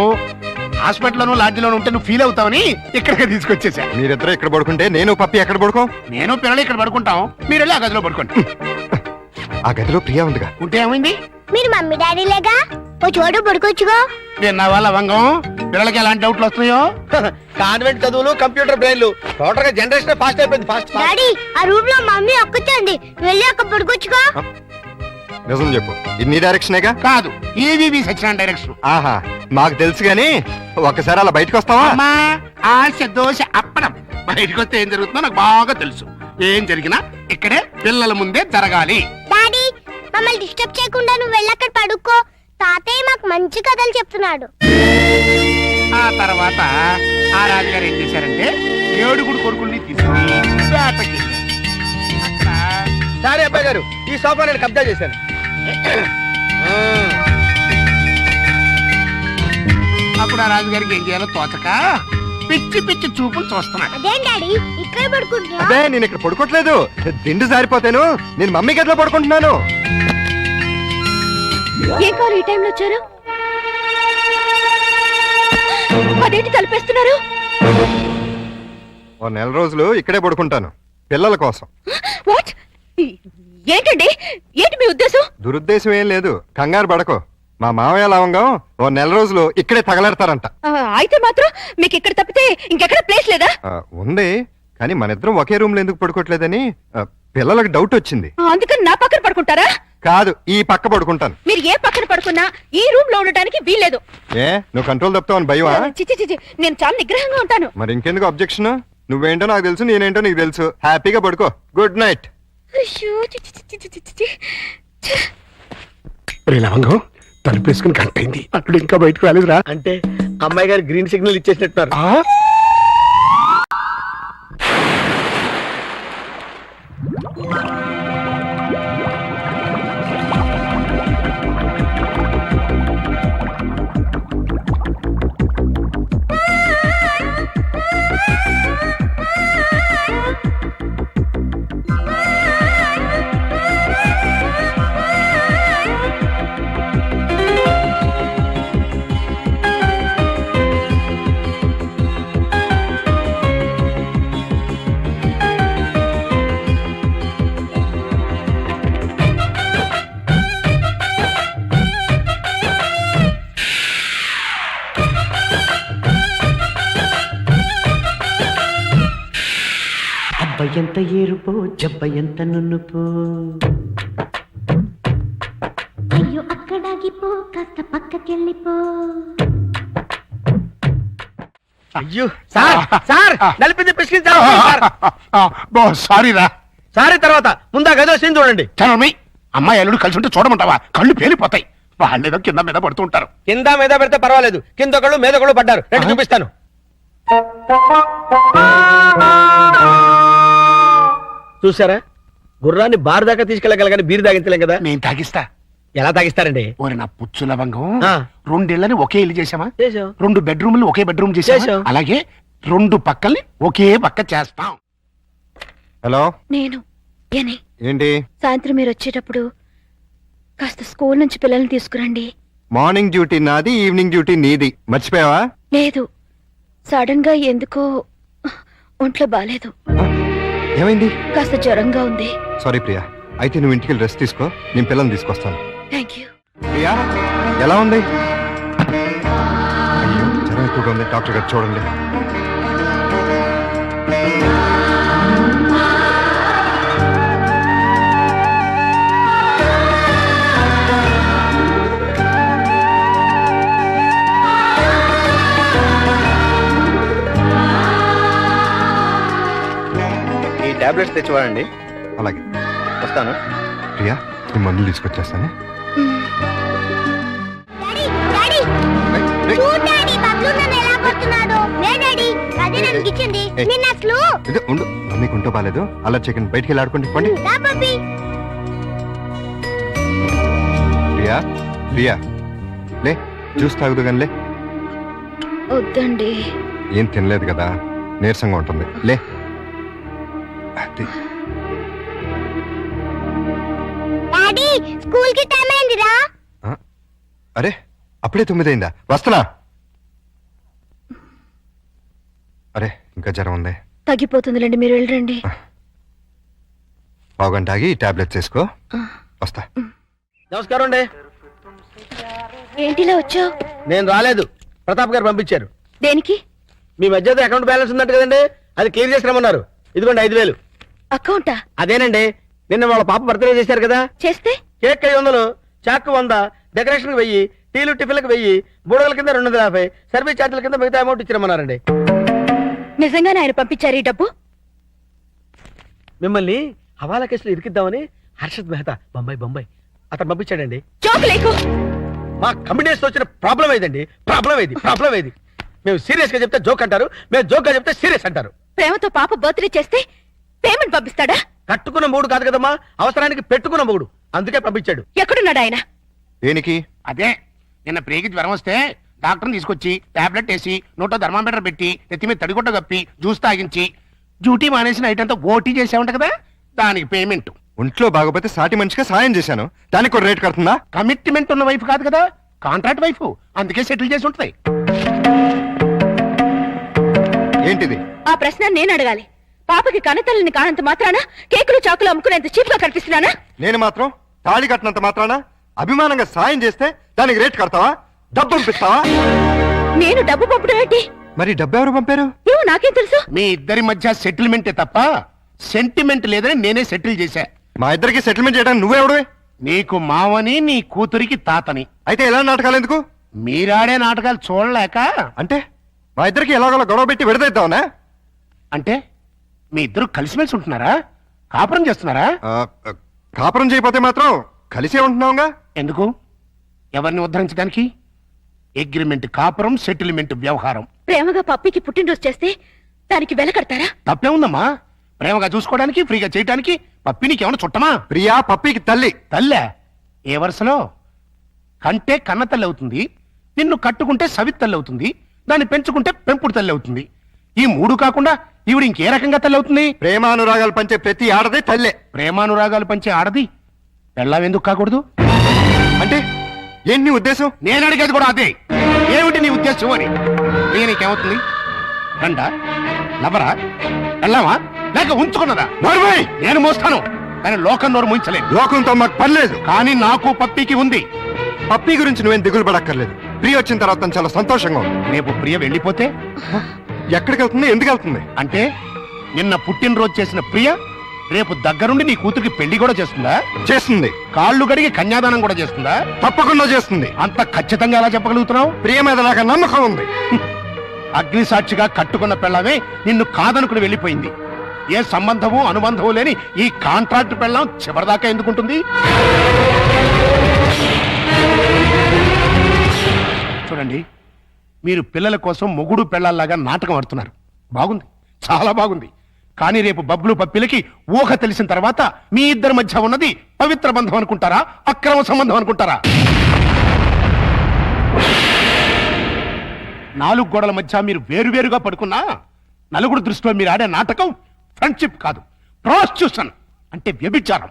Speaker 10: హాస్పిటల్లోనూ లాడ్జిలోనూ ఉంటే నువ్వు ఫీల్ అవుతావని ఇక్కడికి తీసుకొచ్చేసా.
Speaker 2: మీరిద్దరు ఇక్కడ పడుకుంటే నేను పప్పి ఎక్కడ పడుకో?
Speaker 10: నేను పిల్లలు ఇక్కడ పడుకుంటాం, మీరు వెళ్ళి ఆ గదిలో పడుకోండి.
Speaker 2: ఆ గదిలో ప్రియా ఉందిగా.
Speaker 10: ఉంటే ఏమైంది?
Speaker 6: మీరు మమ్మీ డాడీ లేగా ఓ చోటు పడుకోవచ్చుగా.
Speaker 10: విన్నావా లవంగం? పిల్లలకి ఎలాంటి డౌట్లు వస్తున్నాయో?
Speaker 4: కాన్వెంట్ చదువులు కంప్యూటర్ బ్రెయిన్లు టోటల్ గా జనరేషన్ ఫాస్ట్ అయిపోయింది. ఫాస్ట్
Speaker 6: డాడీ ఆ రూమ్ లో మమ్మీ ఒక్కచండి వెళ్ళి అక్కడ పడుకోవచ్చుగా.
Speaker 2: నిజం చెప్పు, ఇది నీ డైరెక్షనేగా?
Speaker 10: కాదు, ఏవివి సత్యనారాయణ డైరెక్షన్.
Speaker 2: ఆహా, మాకు తెలుసు గాని ఒకసారి అలా బయటకు వస్తావా?
Speaker 10: అమ్మా, ఆశ దోశ అప్పడం. బయటకు వస్తే ఏం జరుగుతుందో నాకు బాగా తెలుసు. ఏం జరిగినా ఇక్కడే పిల్లల ముందే జరగాలి.
Speaker 6: డాడీ మమ్మల్ని డిస్టర్బ్ చేయకుండా నువ్వు వెళ్ళి అక్కడ పడుకో. తాతయ్య మాకు మంచి కథలు చెప్తున్నాడు.
Speaker 10: ఆ తర్వాత ఆ రాజుగారు ఏం చేశారంటే 7 కొడుకుల్ని తీసుకుని వేటకి.
Speaker 4: సరే అబ్బాయి గారు, ఈ సోఫా నేను కబ్జా చేశాను.
Speaker 10: అప్పుడు ఆ రాజుగారికి ఏం చేయాలో తోచక పిచ్చి పిచ్చి చూపులు చూస్తున్నాడు.
Speaker 6: అదేం డాడీ ఇక్కడ పడుకుంటున్నా?
Speaker 2: అదే నేను ఇక్కడ పడుకోవట్లేదు, దిండు జారిపోతాను. నేను మమ్మీ గదిలో పడుకుంటున్నాను.
Speaker 5: ఏం కావాలి ఈ టైంలో వచ్చారు? అదేంటి తలపేస్తున్నారు?
Speaker 2: ఓ నెల రోజులు ఇక్కడే పడుకుంటాను పిల్లల కోసం.
Speaker 5: వాట్? ఏంటండి, ఏంటి మీ ఉద్దేశం?
Speaker 2: దురుద్దేశం ఏం లేదు, కంగారు పడకో. మా మావయ్య లవంగం ఓ నెల రోజులు ఇక్కడే తగలెడతారంట.
Speaker 5: అయితే మాత్రం మీకు ఇక్కడ తప్పితే ఇంకెక్కడ ప్లేస్ లేదా?
Speaker 2: ఉంది, కానీ మన ఇద్దరం ఒకే రూమ్ లో ఎందుకు పడుకోవట్లేదని పిల్లలకు డౌట్ వచ్చింది.
Speaker 5: అందుకని నా పక్కన పడుకుంటారా?
Speaker 2: కాదు, ఈ పక్క పడుకుంటాను.
Speaker 5: మీరు ఏ పక్కన పడుకున్నా ఈ రూమ్ లో ఉండటానికి వీల్లేదు.
Speaker 2: ఏ నువ్వు కంట్రోల్ తప్పుతావని భయమా?
Speaker 5: చిచి చిచి, నేను చాలా నిగ్రహంగా ఉంటాను.
Speaker 2: మరి ఇంకెందుకు అబ్జెక్షన్? నువ్వేంటో నాకు తెలుసు, నేనేంటో నీకు తెలుసు. హ్యాపీగా పడుకో. Good night.
Speaker 5: అయ్యో, చిచి చిచి చిచి చిచి.
Speaker 10: లవంగం తలుపేసుకుని గంటైంది, అక్కడ ఇంకా బయటకు రాలేదురా.
Speaker 4: అంటే అమ్మాయి గారు గ్రీన్ సిగ్నల్ ఇచ్చేసినట్టున్నారు.
Speaker 8: ఎంత ఏరుపో జబ్బ ఎంత నున్నుపో.
Speaker 6: అయ్యో అక్కడాగిపో కాస్త పక్కకెళ్ళిపో.
Speaker 4: అయ్యో సార్, సార్ నలిపింది పిసికించారు సార్.
Speaker 10: సారీ రా.
Speaker 4: సారీ తర్వాత ముందా గదో సీన్ చూడండి.
Speaker 10: చనమి, అమ్మాయి అల్లుడు కలిసి ఉంటే చూడమంటావా? కళ్ళు పేలిపోతాయి. వాళ్ళేదో కింద మీద పడుతూ ఉంటారు.
Speaker 4: కింద మీద పెడితే పర్వాలేదు, కింద ఒకళ్ళు మీద ఒకళ్ళు పడ్డారు. రండి చూపిస్తాను. చూసారా, గుర్రాన్ని బార్ దాకా తీసుకెళ్ళగలగాని బీరు తాగించలేం కదా.
Speaker 10: నేను తాగిస్తా.
Speaker 4: ఎలా తాగిస్తారండి?
Speaker 10: ఓరి నా పుచ్చు లవంగం,
Speaker 4: ఆ.
Speaker 10: 2 ఇళ్ళని ఒకే ఇల్లు చేసామా?
Speaker 4: చేసాం.
Speaker 10: 2 బెడ్రూమ్లు ఒకే బెడ్రూమ్ చేసాం.
Speaker 4: చేసాం.
Speaker 10: అలాగే 2 పక్కల్ని ఒకే పక్క చేస్తాం.
Speaker 2: హలో,
Speaker 5: నేను ఏనే
Speaker 2: ఏంటి?
Speaker 5: సాయంత్రం మీరు వచ్చేటప్పుడు కాస్త స్కూల్ నుంచి పిల్లల్ని తీసుకురండి.
Speaker 2: మార్నింగ్ డ్యూటీ నాది, ఈవినింగ్ డ్యూటీ నీది. మర్చిపోయావా?
Speaker 5: లేదు, సడన్ గా ఎందుకో ఒంట్లో బాలేదు.
Speaker 2: ఏమైంది?
Speaker 5: కాస్త జ్వరంగా ఉంది.
Speaker 2: సారీ ప్రియా, అయితే నువ్వు ఇంటికి రెస్ట్ తీసుకో, నేను పిల్లల్ని తీసుకొస్తాను.
Speaker 5: Thank you.
Speaker 2: ప్రియా ఎలా ఉంది? అయ్యో జ్వరం ఎక్కువగా ఉంది, డాక్టర్ గారు చూడండి.
Speaker 4: ఈ టాబ్లెట్స్ తెచ్చివాడండి.
Speaker 2: అలాగే
Speaker 4: వస్తాను.
Speaker 2: ప్రియా, ఈ మందులు తీసుకొచ్చేస్తాను.
Speaker 6: డాడీ డాడీ చూడు డాడీ బబ్లు నన్ను ఎలా కొడుతున్నాడో. నే డాడీ అదే నన్ను గిచ్చింది. నిన్న అసలు
Speaker 2: ఇది ఉండు, మమ్మీకి ఉంటో బాలేదు. అలా చికెన్ బయటికి వెళ్ళి ఆడుకుంటే పండి.
Speaker 6: దా బబ్బీ.
Speaker 2: ప్రియా ప్రియా లే, జ్యూస్ తాగుదు కానీ లే.
Speaker 5: వద్దండి.
Speaker 2: ఏం తినలేదు కదా, నీరసంగా ఉంటుంది. లే. అది
Speaker 6: డాడీ స్కూల్ కి టైం అయిందిరా.
Speaker 2: అరే అప్పుడే 9 అయిందా? వస్తున్నా. అరే ఇంకా జ్వరం ఉంది.
Speaker 5: తగ్గిపోతుందిలేండి, మీరు వెళ్ళండి.
Speaker 2: పావుగంట ఆగి టాబ్లెట్స్ వేసుకో. వస్తా.
Speaker 4: నమస్కారం అండి.
Speaker 5: ఏంటిలా వచ్చావు?
Speaker 4: నేను రాలేదు, ప్రతాప్ గారు పంపించారు.
Speaker 5: దేనికి?
Speaker 4: మీ మధ్య అకౌంట్ బ్యాలెన్స్ ఉందంట కదండి, అది క్లియర్ చేసి రమ్మన్నారు. ఇదిగోండి 5,000.
Speaker 5: అకౌంటా?
Speaker 4: అదేనండి, నిన్న వాళ్ళ పాప బర్త్డే చేశారు కదా,
Speaker 5: చేస్తే
Speaker 4: కేక్ 500, చాక్ 100, డెకరేషన్ 1000, టీలు టిఫిన్లకు 1000, బూడల కింద 250, సర్వీస్ ఛార్జీల కింద మిగతా అమౌంట్ ఇచ్చిరమ్మన్నారండి.
Speaker 5: నిజంగానే ఆయన పంపించారు ఈ డబ్బు?
Speaker 4: మిమ్మల్ని హవాలా కేసులో ఇరికిద్దామని హర్షద్ మెహతా బొంబాయి అతను పంపించాడండి.
Speaker 5: జోక్ లేకు.
Speaker 4: మా కమ్యూనిస్ట్ వచ్చిన ప్రాబ్లం ఏదండి, ప్రాబ్లం ఏది. మేము సీరియస్ గా చెప్తే జోక్ అంటారు, మేము జోక్ గా చెప్తే సీరియస్ అంటారు.
Speaker 5: ప్రేమతో పాప బర్త్డే చేస్తే పేమెంట్ పంపిస్తాడా?
Speaker 4: కట్టుకున్న మూడు కాదు కదమ్మా, అవసరానికి పెట్టుకున్న మూడు, అందుకే పంపించాడు.
Speaker 5: ఎక్కడున్నాడు ఆయన?
Speaker 2: దేనికి?
Speaker 10: అదే నిన్న ప్రేగి జ్వరం వస్తే డాక్టర్ని తీసుకొచ్చి టాబ్లెట్ వేసి నోట్లో థర్మామీటర్ పెట్టి ఎత్తి మీద తడిగుడ్డ కప్పి జ్యూస్ తాగించి డ్యూటీ మానేసి నైట్ అంతా ఓటీ చేసావుంట కదా, దానికి పేమెంట్.
Speaker 2: ఒంట్లో బాగోపోతే సాటి మనిషిగా సాయం చేశాను, దానికి ఒక రేట్ కడుతుందా?
Speaker 10: కమిట్మెంట్ ఉన్న వైఫ్ కాదు కదా, కాంట్రాక్ట్ వైఫ్, అందుకే సెటిల్ చేసి ఉంటది.
Speaker 2: ఏంటిది?
Speaker 5: ఆ ప్రశ్న నేను అడగాలి. పాపకి కనతల్లిని కానంత మాత్రాన కేకులు చాకులు అమ్ముకునేంత చీప్ గా కనిపిస్తున్నానా?
Speaker 2: నేను మాత్రం తాళి కట్టినంత మాత్రాన అభిమానంగా సాయం చేస్తే దానికి రేట్ కడతావా? డబ్బు పంపిస్తావా?
Speaker 5: నేను డబ్బు పంపడం ఏంటి?
Speaker 2: మరి డబ్బు ఎవరు పంపారు?
Speaker 5: ఏమో నాకేం తెలుసు.
Speaker 10: మీ ఇద్దరి మధ్య సెటిల్మెంటే తప్ప సెంటిమెంట్ లేదని నేనే సెటిల్ చేశా.
Speaker 2: మా ఇద్దరికి సెటిల్మెంట్ చేయడానికి నువ్వెవడవే?
Speaker 10: నీకు మావని, నీ కూతురికి తాతని.
Speaker 2: అయితే ఎలా నాటకాలు ఎందుకు?
Speaker 10: మీరాడే నాటకాలు చూడలేక.
Speaker 2: అంటే మా ఇద్దరికి ఎలాగోలా గొడవ పెట్టి విడదీద్దామనా?
Speaker 10: అంటే మీ ఇద్దరు కలిసిమెలిసి ఉంటున్నారా, కాపురం చేస్తున్నారా?
Speaker 2: కాపురం చేయకపోతే మాత్రం కలిసే ఉంటున్నావుగా.
Speaker 10: ఎందుకు? ఎవరిని ఉద్ధరించడానికి? అగ్రిమెంట్ కాపురం, సెటిల్మెంట్ వ్యవహారం.
Speaker 5: ప్రేమగా పప్పికి పుట్టినరోజు చేస్తే దానికి వెల కడతారా?
Speaker 10: తప్పే ఉందమ్మా, ప్రేమగా చూసుకోవడానికి, ఫ్రీగా చేయడానికి. పప్పి నీకేమన్నా చుట్టమా?
Speaker 2: ప్రియా పప్పికి తల్లి.
Speaker 10: తల్లే? ఏ వరుసలో? కంటే కన్న తల్లి అవుతుంది, నిన్ను కట్టుకుంటే సవిత్ తల్లి అవుతుంది, దాన్ని పెంచుకుంటే పెంపుడు తల్లి అవుతుంది. ఈ మూడు కాకుండా ఈవిడ ఇంకే రకంగా తల్లి అవుతుంది?
Speaker 2: ప్రేమానురాగాలు పంచే ప్రతి ఆడది తల్లే.
Speaker 10: ప్రేమానురాగాలు పంచే ఆడది పెళ్ళాం ఎందుకు కాకూడదు?
Speaker 2: అంటే ఏంటి నీ ఉద్దేశం?
Speaker 10: నేను అడిగేది కూడా అదే. ఏమిటి నీ ఉద్దేశం అని. నీకేమవుతుంది? రండా, లవరా, వెళ్ళామా, లేక ఉంచుకున్నదా? నేను మోస్తాను, కానీ లోకం నోరు ముంచలేదు.
Speaker 2: లోకంతో మాకు పర్లేదు,
Speaker 10: కానీ నాకు పప్పికి ఉంది.
Speaker 2: పప్పి గురించి నువ్వేం దిగులు పడక్కర్లేదు. ప్రియ వచ్చిన తర్వాత తను చాలా సంతోషంగా ఉంది.
Speaker 10: రేపు ప్రియ వెళ్ళిపోతే
Speaker 2: ఎక్కడికి వెళ్తుంది, ఎందుకు వెళ్తుంది?
Speaker 10: అంటే నిన్న పుట్టినరోజు చేసిన ప్రియ రేపు దగ్గరుండి నీ కూతురికి పెళ్లి కూడా చేస్తుందా?
Speaker 2: చేస్తుంది.
Speaker 10: కాళ్ళు గడిగి కన్యాదానం కూడా చేస్తుందా?
Speaker 2: తప్పకుండా చేస్తుంది.
Speaker 10: అంత ఖచ్చితంగా ఎలా చెప్పగలుగుతున్నావు?
Speaker 2: ప్రియ మీద నాకు నమ్మకం ఉంది.
Speaker 10: అగ్ని సాక్షిగా కట్టుకున్న పెళ్ళమే నిన్ను కాదనుకుని వెళ్ళిపోయింది. ఏ సంబంధము అనుబంధము లేని ఈ కాంట్రాక్ట్ పెళ్ళం చివరిదాకా ఎందుకుంటుంది? చూడండి, మీరు పిల్లల కోసం మొగుడు పెళ్ళాల్లాగా నాటకం ఆడుతున్నారు. బాగుంది, చాలా బాగుంది. కానీ రేపు బబ్లు పప్పిలకి ఊహ తెలిసిన తర్వాత మీ ఇద్దరి మధ్య ఉన్నది పవిత్ర బంధం అనుకుంటారా, అక్రమ సంబంధం అనుకుంటారా? 4 గోడల మధ్య మీరు వేరువేరుగా పడుకున్నా నలుగురు దృష్టిలో మీరు ఆడే నాటకం ఫ్రెండ్షిప్ కాదు, ప్రాస్టిట్యూషన్ అంటే వ్యభిచారం.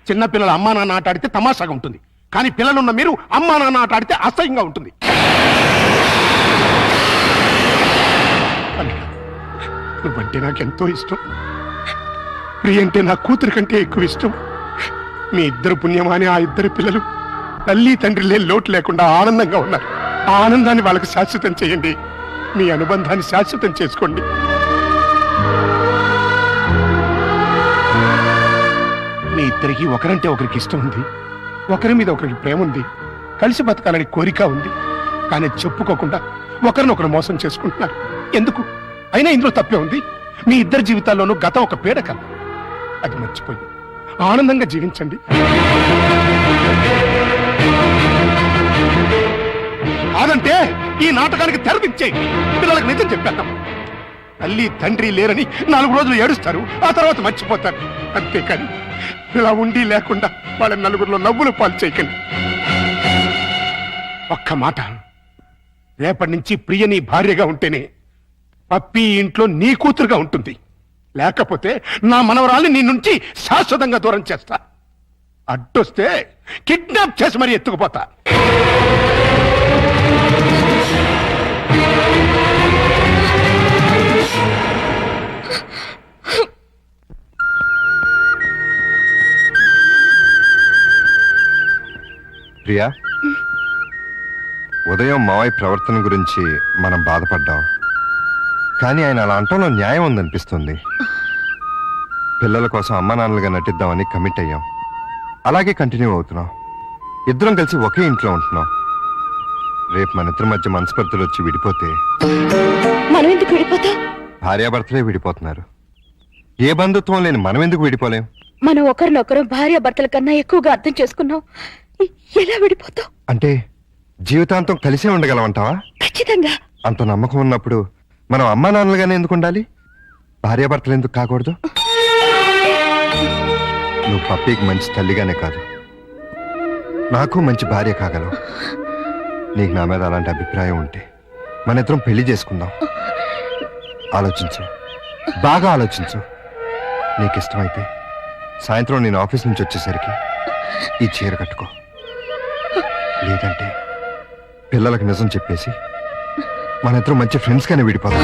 Speaker 10: చిన్నపిల్లల అమ్మా నాన్న ఆట ఆడితే తమాషాగా ఉంటుంది, కానీ పిల్లలున్న మీరు అమ్మా నాన్న ఆట ఆడితే అసహ్యంగా ఉంటుంది. నువ్వంటే నాకెంతో ఇష్టం. ప్రియ అంటే నా కూతురి కంటే ఎక్కువ ఇష్టం. మీ ఇద్దరు పుణ్యమాని ఆ ఇద్దరు పిల్లలు తల్లి తండ్రి లేని లోటు లేకుండా ఆనందంగా ఉన్నారు. ఆ ఆనందాన్ని వాళ్ళకి శాశ్వతం చేయండి. మీ అనుబంధాన్ని శాశ్వతం చేసుకోండి. మీ ఇద్దరికి ఒకరంటే ఒకరికి ఇష్టం ఉంది, ఒకరి మీద ఒకరికి ప్రేమ ఉంది, కలిసి బతకాలని కోరిక ఉంది. కానీ చెప్పుకోకుండా ఒకరినొకరు మోసం చేసుకుంటున్నారు. ఎందుకు? అయినా ఇందులో తప్పే ఉంది. మీ ఇద్దరి జీవితాల్లోనూ గతం ఒక పీడకల, అది మర్చిపోయి ఆనందంగా జీవించండి. కాదంటే ఈ నాటకానికి తెరదించేయి. పిల్లలకు నిజం చెప్పేద్దాం. తల్లి తండ్రి లేరని 4 రోజులు ఏడుస్తారు, ఆ తర్వాత మర్చిపోతారు. అంతేకాని ఇలా ఉండి లేకుండా వాళ్ళ నలుగురిలో నవ్వులు పాలు చేయకండి. ఒక్క మాట, రేపటి నుంచి ప్రియ నీ భార్యగా ఉంటేనే పప్పి ఇంట్లో నీ కూతురుగా ఉంటుంది. లేకపోతే నా మనవరాల్ని నీ నుంచి శాశ్వతంగా దూరం చేస్తా. అడ్డొస్తే కిడ్నాప్ చేసి మరీ ఎత్తుకుపోతా.
Speaker 2: ప్రియా, ఉదయం మావయ్య ప్రవర్తన గురించి మనం బాధపడ్డాం, కానీ ఆయన అలా అంటంలో న్యాయం ఉందనిపిస్తుంది. పిల్లల కోసం అమ్మా నాన్నలుగా నటిద్దామని కమిట్ అయ్యాం. అలాగే కంటిన్యూ అవుతున్నాం. ఇద్దరం కలిసి ఒకే ఇంట్లో ఉంటున్నాం. రేపు మన ఇద్దరి మధ్య మనస్పర్ధలు వచ్చి విడిపోతే
Speaker 5: మనం ఎందుకు విడిపోతాం?
Speaker 2: భార్యాభర్తలే విడిపోతున్నారు. ఏ బంధుత్వం లేని మనం ఎందుకు విడిపోలేం?
Speaker 5: మనం ఒకరినొకరు భార్య భర్తల కన్నా ఎక్కువగా అర్థం చేసుకున్నాం. ఎలా విడిపోతాం?
Speaker 2: అంటే జీవితాంతం కలిసే ఉండగలమంటావా?
Speaker 5: ఖచ్చితంగా.
Speaker 2: అంత నమ్మకం ఉన్నప్పుడు మనం అమ్మా నాన్నలుగానే ఎందుకు ఉండాలి? భార్యాభర్తలు ఎందుకు కాకూడదు? నువ్వు పప్పీకి మంచి తల్లిగానే కాదు, నాకు మంచి భార్య కాగలవు. నీకు నా మీద అలాంటి అభిప్రాయం ఉంటే మన ఇద్దరం పెళ్లి చేసుకుందాం. ఆలోచించు, బాగా ఆలోచించు. నీకు ఇష్టమైతే సాయంత్రం నేను ఆఫీస్ నుంచి వచ్చేసరికి ఈ చీర కట్టుకో. లేదంటే పిల్లలకు నిజం చెప్పేసి మన ఇద్దరం మంచి ఫ్రెండ్స్ గానే విడిపోతాం.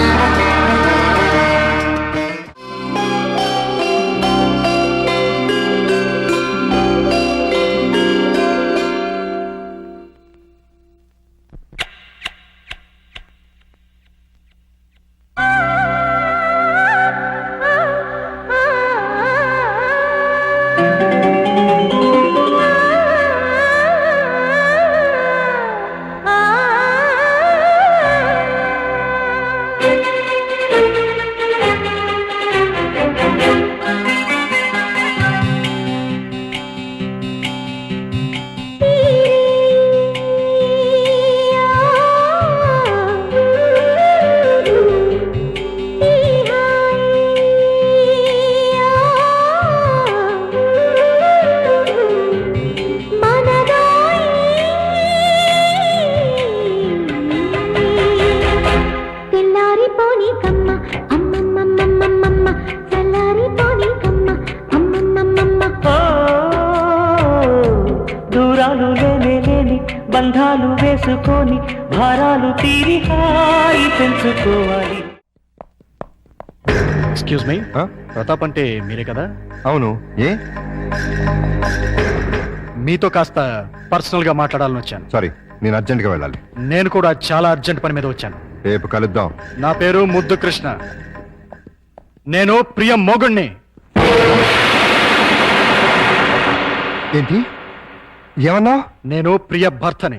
Speaker 8: బంధాలు వేసుకొని భారాలు తీరి హాయి పెంచుకోవాలి.
Speaker 11: ఎక్స్క్యూజ్ మీ, ప్రతాప్ అంటే మీరే కదా?
Speaker 2: అవును. ఏ?
Speaker 11: మీతో కాస్త పర్సనల్ గా మాట్లాడాలని వచ్చాను.
Speaker 2: సారీ, నేను అర్జెంట్ గా వెళ్ళాలి.
Speaker 11: నేను కూడా చాలా అర్జెంట్ పని మీద వచ్చాను.
Speaker 2: రేపు కలుద్దాం.
Speaker 11: నా పేరు ముద్దు కృష్ణ. నేను ప్రియ మొగుణ్ణి.
Speaker 2: ఏంటి ఏమన్నా?
Speaker 11: నేను ప్రియ భర్తని,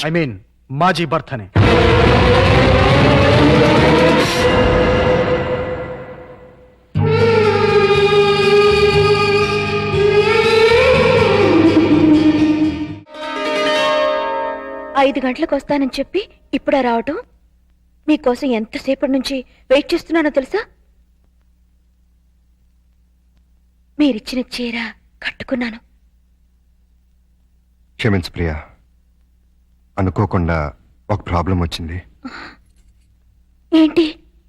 Speaker 11: ఐ మీన్ మాజీ భర్తని.
Speaker 5: ఐదు గంటలకు వస్తానని చెప్పి ఇప్పుడా రావటం? మీకోసం ఎంతసేపటి నుంచి వెయిట్ చేస్తున్నానో తెలుసా? మీరిచ్చిన చీర కట్టుకున్నాను.
Speaker 2: క్షమించు ప్రియా, అనుకోకుండా ఒక ప్రాబ్లం వచ్చింది.
Speaker 5: ఏంటి?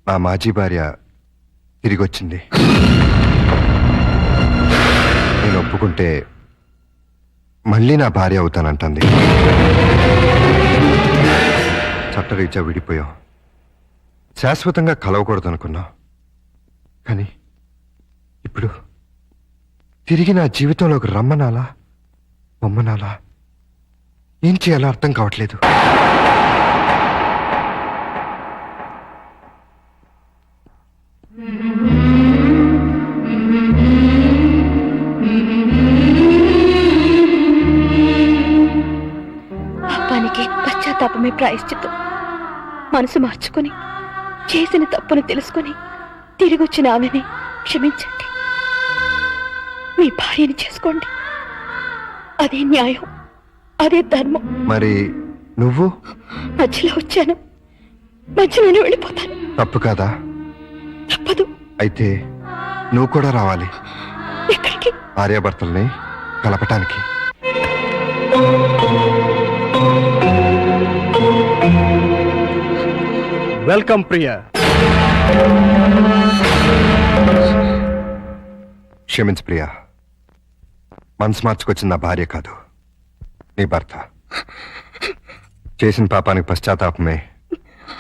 Speaker 2: నా మాజీ భార్య తిరిగి వచ్చింది. నేను ఒప్పుకుంటే మళ్ళీ నా భార్య అవుతానంటుంది. చట్టరీత్యా విడిపోయాం. శాశ్వతంగా కలవకూడదు అనుకున్నా, కానీ ఇప్పుడు తిరిగి నా జీవితంలోకి రమ్మనాలా బొమ్మనాలా ఏం చేయాలో అర్థం కావట్లేదు.
Speaker 5: పాపానికి పశ్చాత్తాపమే ప్రాయశ్చిత్తం. మనసు మార్చుకుని చేసిన తప్పును తెలుసుకుని తిరిగొచ్చిన ఆమెని క్షమించండి. మీ భార్యని చేసుకోండి. అదే న్యాయం, అదే ధర్మం.
Speaker 2: మరి నువ్వు?
Speaker 5: మధ్యలో వచ్చాను, మధ్యలోనే వెళ్ళిపోతాను.
Speaker 2: తప్పు కాదా?
Speaker 5: తప్పదు.
Speaker 2: అయితే నువ్వు కూడా రావాలి.
Speaker 5: ఎక్కడికి?
Speaker 2: భార్యాభర్తల్ని కలపటానికి.
Speaker 11: వెల్కమ్ ప్రియా.
Speaker 2: క్షమించు ప్రియా, మనసు మార్చుకొచ్చిన నా భార్య కాదు, నీ భర్త. చేసిన పాపానికి పశ్చాత్తాపమే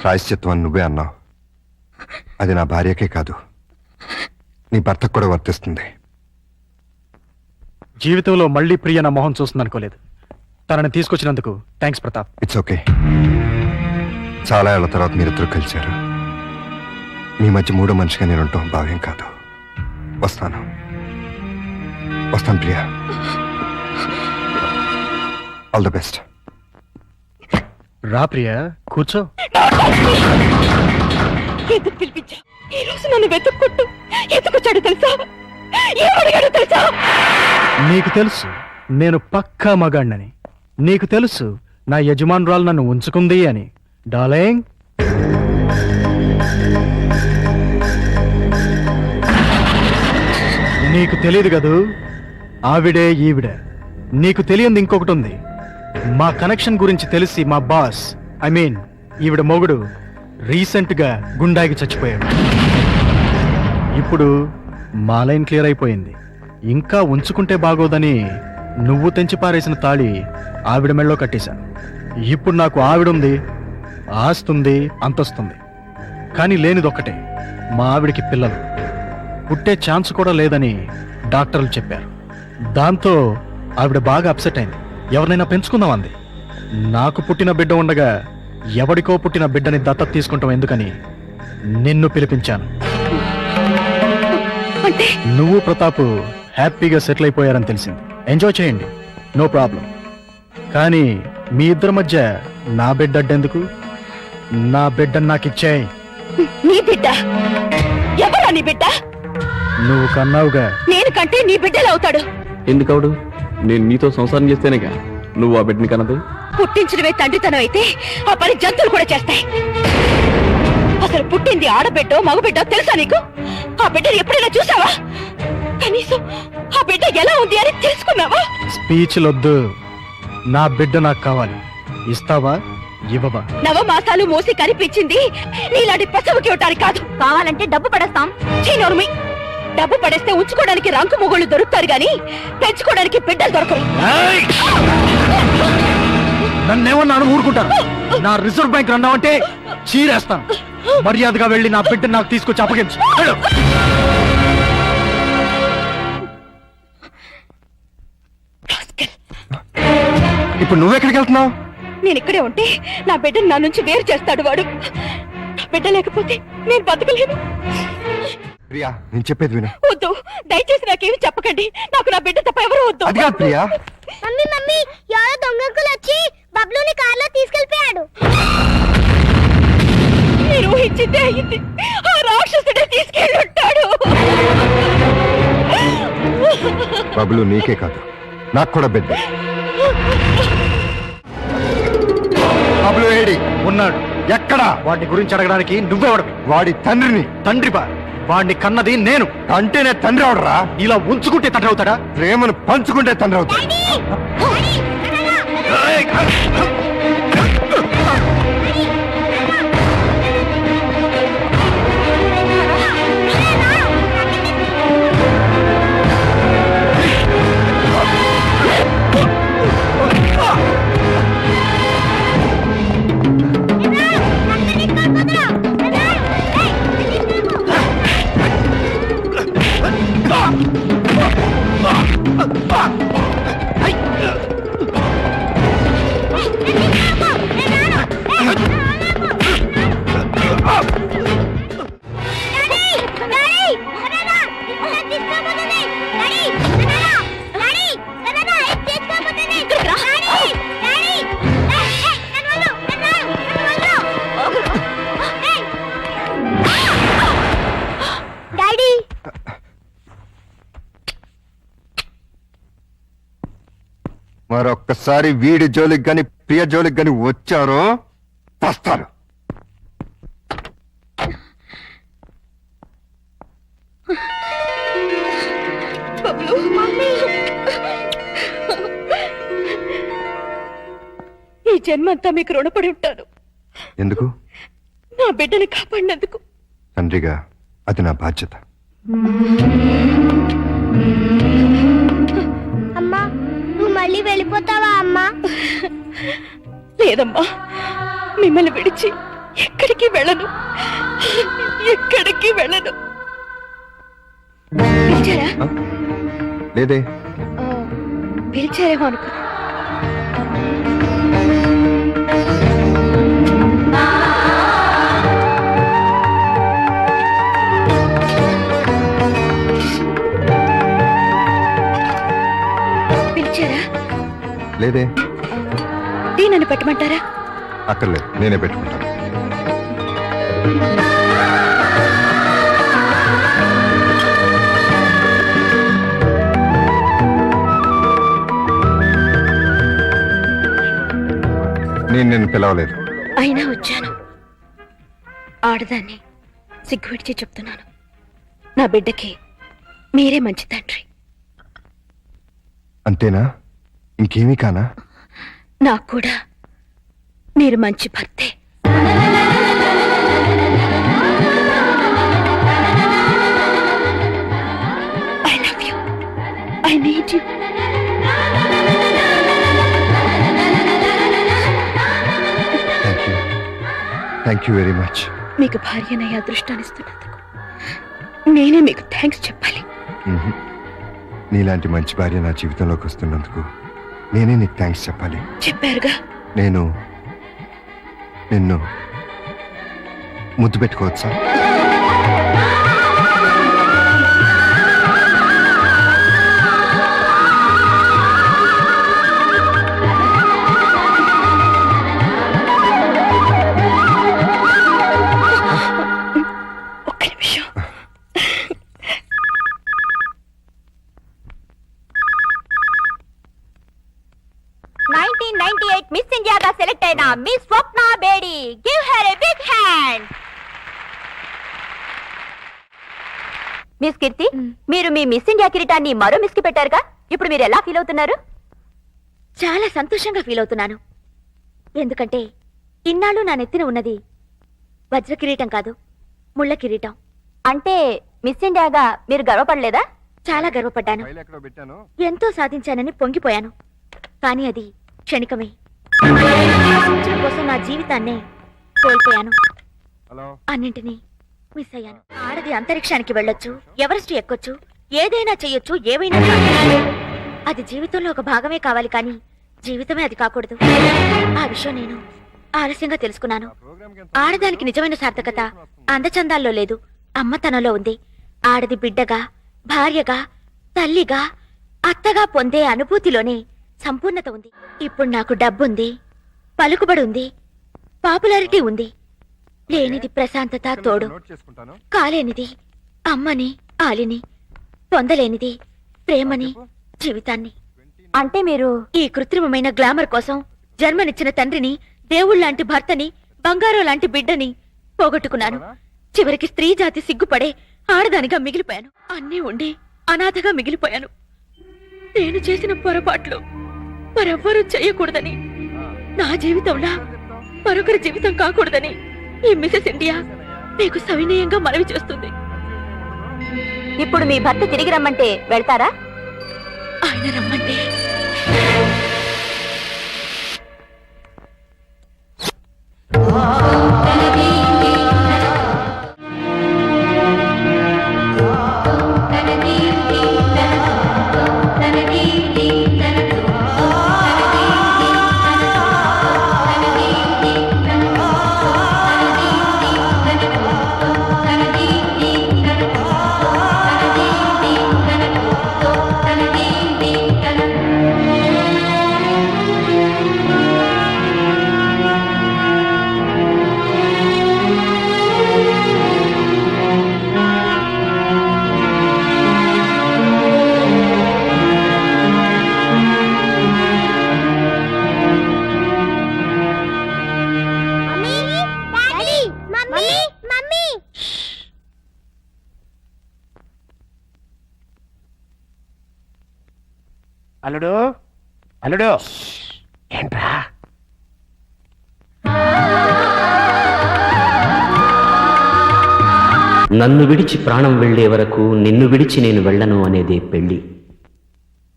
Speaker 2: ప్రాయశ్చిత్వం అని నువ్వే అన్నావు. అది నా భార్యకే కాదు, నీ భర్తకు కూడా వర్తిస్తుంది.
Speaker 11: జీవితంలో మళ్ళీ ప్రియ నా మొహం చూస్తుంది అనుకోలేదు. తనని తీసుకొచ్చినందుకు థ్యాంక్స్ ప్రతాప్.
Speaker 2: It's okay. చాలా ఏళ్ల తర్వాత మీరిద్దరు కలిశారు. మీ మధ్య మూడో మనిషిగా నేను ఉండటం భావ్యం కాదు. వస్తాను ప్రియా. All the best.
Speaker 11: రా ప్రియా, కూర్చో.
Speaker 5: ఎందుకు పిలిపించా? ఈ రోజు నన్ను వెతుక్కుంటూ ఎందుకొచ్చాడు తెలుసా? ఏమడిగాడు తెలుసా?
Speaker 11: నీకు తెలుసు నేను పక్కా మగాణ్ణని. నీకు తెలుసు నా యజమానురాలు నన్ను ఉంచుకుంది అని. డార్లింగ్, నీకు తెలియదు కదూ, ఆవిడే ఈవిడే. నీకు తెలియంది ఇంకొకటి ఉంది. మా కనెక్షన్ గురించి తెలిసి మా బాస్, ఐ మీన్ ఈవిడ మొగుడు, రీసెంట్ గా గుండాకి చచ్చిపోయాడు. ఇప్పుడు మా లైన్ క్లియర్ అయిపోయింది. ఇంకా ఉంచుకుంటే బాగోదని నువ్వు తెంచి పారేసిన తాళి ఆవిడ మెళ్ళో కట్టేశాను. ఇప్పుడు నాకు ఆవిడుంది, ఆస్తుంది, అంతస్తుంది. కానీ లేనిదొక్కటే, మా ఆవిడికి పిల్లలు పుట్టే ఛాన్స్ కూడా లేదని డాక్టర్లు చెప్పారు. దాంతో ఆవిడ బాగా అప్సెట్ అయింది. ఎవరినైనా పెంచుకుందాం అంది. నాకు పుట్టిన బిడ్డ ఉండగా ఎవడికో పుట్టిన బిడ్డని దత్తత తీసుకుంటాం ఎందుకని నిన్ను పిలిపించాను. నువ్వు ప్రతాప్ హ్యాపీగా సెటిల్ అయిపోయారని తెలిసింది. ఎంజాయ్ చేయండి, నో ప్రాబ్లం. కానీ మీ ఇద్దరి మధ్య నా బిడ్డ అడ్డెందుకు? నా బిడ్డను నాకు ఇచ్చేయి.
Speaker 5: నీ బిడ్డ? ఎవరా నీ బిడ్డ?
Speaker 11: నువ్వు కన్నావుగా.
Speaker 5: నేను కంటే నీ బిడ్డలు అవుతాడు.
Speaker 12: ఎందుకవుడు? నేను నీతో సంసారం చేస్తేనేగా నువ్వు ఆ బిడ్డని కన్నది.
Speaker 5: పుట్టించడమే తండ్రితనం అయితే ఆ పని జంతువులు కూడా చేస్తాయి. అసలు పుట్టింది ఆడబిడ్డో మగబిడ్డో తెలుసా నీకు? ఆ బిడ్డను ఎప్పుడైనా చూసావా? కనీసం ఆ బిడ్డ ఎలా ఉంది అని తెలుసుకున్నావా?
Speaker 11: స్పీచ్లొద్దు. నా బిడ్డ నాకు కావాలి. ఇస్తావా ఇవ్వవా?
Speaker 5: నవమాసాలు మోసి కనిపించింది నీలాంటి పశువుకి ఇవ్వటానికి కాదు.
Speaker 6: కావాలంటే డబ్బు పడేస్తాం.
Speaker 5: చీనోర్మి, డబ్బు పడేస్తే ఉంచుకోవడానికి రంకు మొగుళ్ళు దొరుకుతారు గాని పెంచుకోవడానికి బిడ్డలు దొరకరు.
Speaker 11: నన్నేమన్నాను ఊరుకుంటాను. నా రిజర్వ్ బ్యాంక్ అన్నావంటే చీరేస్తాను. మర్యాదగా వెళ్ళి నా బిడ్డ నాకు తీసుకొచ్చి అప్పగించు.
Speaker 2: ఇప్పుడు నువ్వెక్కడికి వెళ్తున్నావు?
Speaker 5: నేను ఇక్కడే ఉంటే నా బిడ్డను నా నుంచి వేరు చేస్తాడు వాడు. నా బిడ్డ లేకపోతే నేను బతకలేను.
Speaker 2: ప్రియా, నేను చెప్పేది విను.
Speaker 5: వద్దు, దయచేసి నాకేమి చెప్పకండి. నాకు నా బిడ్డ తప్ప ఎవరు వద్దు.
Speaker 2: అది కాదు ప్రియా.
Speaker 6: మమ్మీ మమ్మీ, ఎవరో దొంగకులు వచ్చి బబ్లుని కార్లో తీసుకెళ్లిపోయాడు.
Speaker 5: నేను ఊహించిందే అయింది. ఆ రాక్షసుడే తీసుకెళ్ళుంటాడు.
Speaker 2: బబులు నీకే కాదు, నాకు కూడా బిడ్డ. బబులు ఏడి
Speaker 11: ఉన్నాడు. ఎక్కడా? వాడిని గురించి అడగడానికి నువ్వెవడవి?
Speaker 2: వాడి తండ్రిని.
Speaker 11: తండ్రి బా? వాడిని కన్నది నేను.
Speaker 2: అంటేనే తండ్రి అవడరా?
Speaker 11: ఇలా ఉంచుకుంటే తండ్రి అవుతాడా?
Speaker 2: ప్రేమను పంచుకుంటే తండ్రి అవుతాడు. మరొక్కసారి వీడి జోలికి గాని ప్రియ జోలికి గాని వచ్చారో వస్తారు.
Speaker 5: ఈ జన్మంతా మీకు రుణపడి ఉంటాను.
Speaker 2: ఎందుకు?
Speaker 5: నా బిడ్డని కాపాడినందుకు.
Speaker 2: తండ్రిగా అది నా బాధ్యత.
Speaker 6: అమ్మా, నువ్వు మళ్ళీ వెళ్ళిపోతావా అమ్మా?
Speaker 5: లేదమ్మా, మిమ్మల్ని విడిచి ఎక్కడికి వెళ్ళను. ఎక్కడికి వెళ్ళను. పిలిచారా?
Speaker 2: లేదే.
Speaker 5: పిలిచారేమో అనుకో.
Speaker 2: లేదే.
Speaker 5: టీ నన్ను పెట్టమంటారా?
Speaker 2: అక్కర్లేదు, నేనే పెట్టుకుంటాను. నేను పిలవలేదు.
Speaker 5: అయినా వచ్చాను. ఆడదాన్ని సిగ్గు విడిచి చెప్తున్నాను. నా బిడ్డకి మీరే మంచి తండ్రి.
Speaker 2: అంతేనా? ఇంకేమీ కానా?
Speaker 5: నాకు కూడా మీరు మంచి భర్తే. I love you. I need you.
Speaker 2: Thank you very much.
Speaker 5: మీకు భార్యనయ్యే అదృష్టాన్ని ఇస్తున్నందుకు నేనే మీకు థ్యాంక్స్ చెప్పాలి.
Speaker 2: నీలాంటి మంచి భార్య నా జీవితంలోకి వస్తున్నందుకు నేనే నీకు థ్యాంక్స్ చెప్పాలి.
Speaker 5: చెప్పారుగా.
Speaker 2: నిన్ను ముద్దు పెట్టుకోవచ్చా?
Speaker 5: ఒక్క నిమిషం.
Speaker 6: మిస్ ఇండియాగా సెలెక్ట్ అయిన miss Swapna Bedi. Give her a big hand. Miss Keerthi, మీరు మీ మిస్ ఇండియా కిరీటాన్ని మరో మిస్ కి పెట్టారుగా, ఇప్పుడు మీరు ఎలా ఫీల్ అవుతున్నారు? చాలా సంతోషంగా ఫీల్ అవుతున్నాను. ఎందుకంటే ఇన్నాళ్ళు నా నెత్తిన ఉన్నది వజ్ర కిరీటం కాదు, ముళ్ళ కిరీటం. అంటే మిస్ ఇండియాగా మీరు గర్వపడలేదా? చాలా గర్వపడ్డాను. ఎంతో సాధించానని పొంగిపోయాను. కానీ అది క్షణికమే. సాధించడం కోసం నా జీవితాన్నే కోల్పోయాను. అన్నింటినీ మిస్ అయ్యాను. ఆడది అంతరిక్షానికి వెళ్ళొచ్చు, ఎవరెస్ట్ ఎక్కొచ్చు, ఏదైనా చెయ్యొచ్చు, ఏవైనా సాధించొచ్చు. అది జీవితంలో ఒక భాగమే కావాలి, కానీ జీవితమే అది కాకూడదు. ఆ విషయం నేను ఆలస్యంగా తెలుసుకున్నాను. ఆడదానికి నిజమైన సార్థకత అందచందాల్లో లేదు, అమ్మతనంలో ఉంది. ఆడది బిడ్డగా, భార్యగా, తల్లిగా, అత్తగా పొందే అనుభూతిలోనే సంపూర్ణత ఉంది. ఇప్పుడు నాకు డబ్బుంది, పలుకుబడి ఉంది, పాపులారిటీ ఉంది. లేనిది ప్రశాంతత, తోడు. కాలేనిది అమ్మని, ఆలిని. పొందలేనిది ప్రేమని, జీవితాన్ని. అంటే మీరు ఈ కృత్రిమమైన గ్లామర్ కోసం జన్మనిచ్చిన తండ్రిని, దేవుళ్లాంటి భర్తని, బంగారం లాంటి బిడ్డని పోగొట్టుకున్నాను. చివరికి స్త్రీ జాతి సిగ్గుపడే ఆడదానిగా మిగిలిపోయాను. అన్నీ ఉండి అనాథగా మిగిలిపోయాను. నేను చేసిన పొరపాట్లు మరెవ్వరూ చేయకూడదని, నా జీవితంలా మరొకరి జీవితం కాకూడదని ఈ మిసెస్ ఇండియా మీకు సవినయంగా మనవి చేస్తుంది. ఇప్పుడు మీ భర్త తిరిగి రమ్మంటే వెళ్తారా? ఆయన రమ్మంటే
Speaker 10: అల్లుడు అల్లుడు ఏంట్రా?
Speaker 8: నన్ను విడిచి ప్రాణం వెళ్లే వరకు నిన్ను విడిచి నేను వెళ్ళను అనేదే పెళ్లి.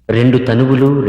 Speaker 8: రెండు తనువులు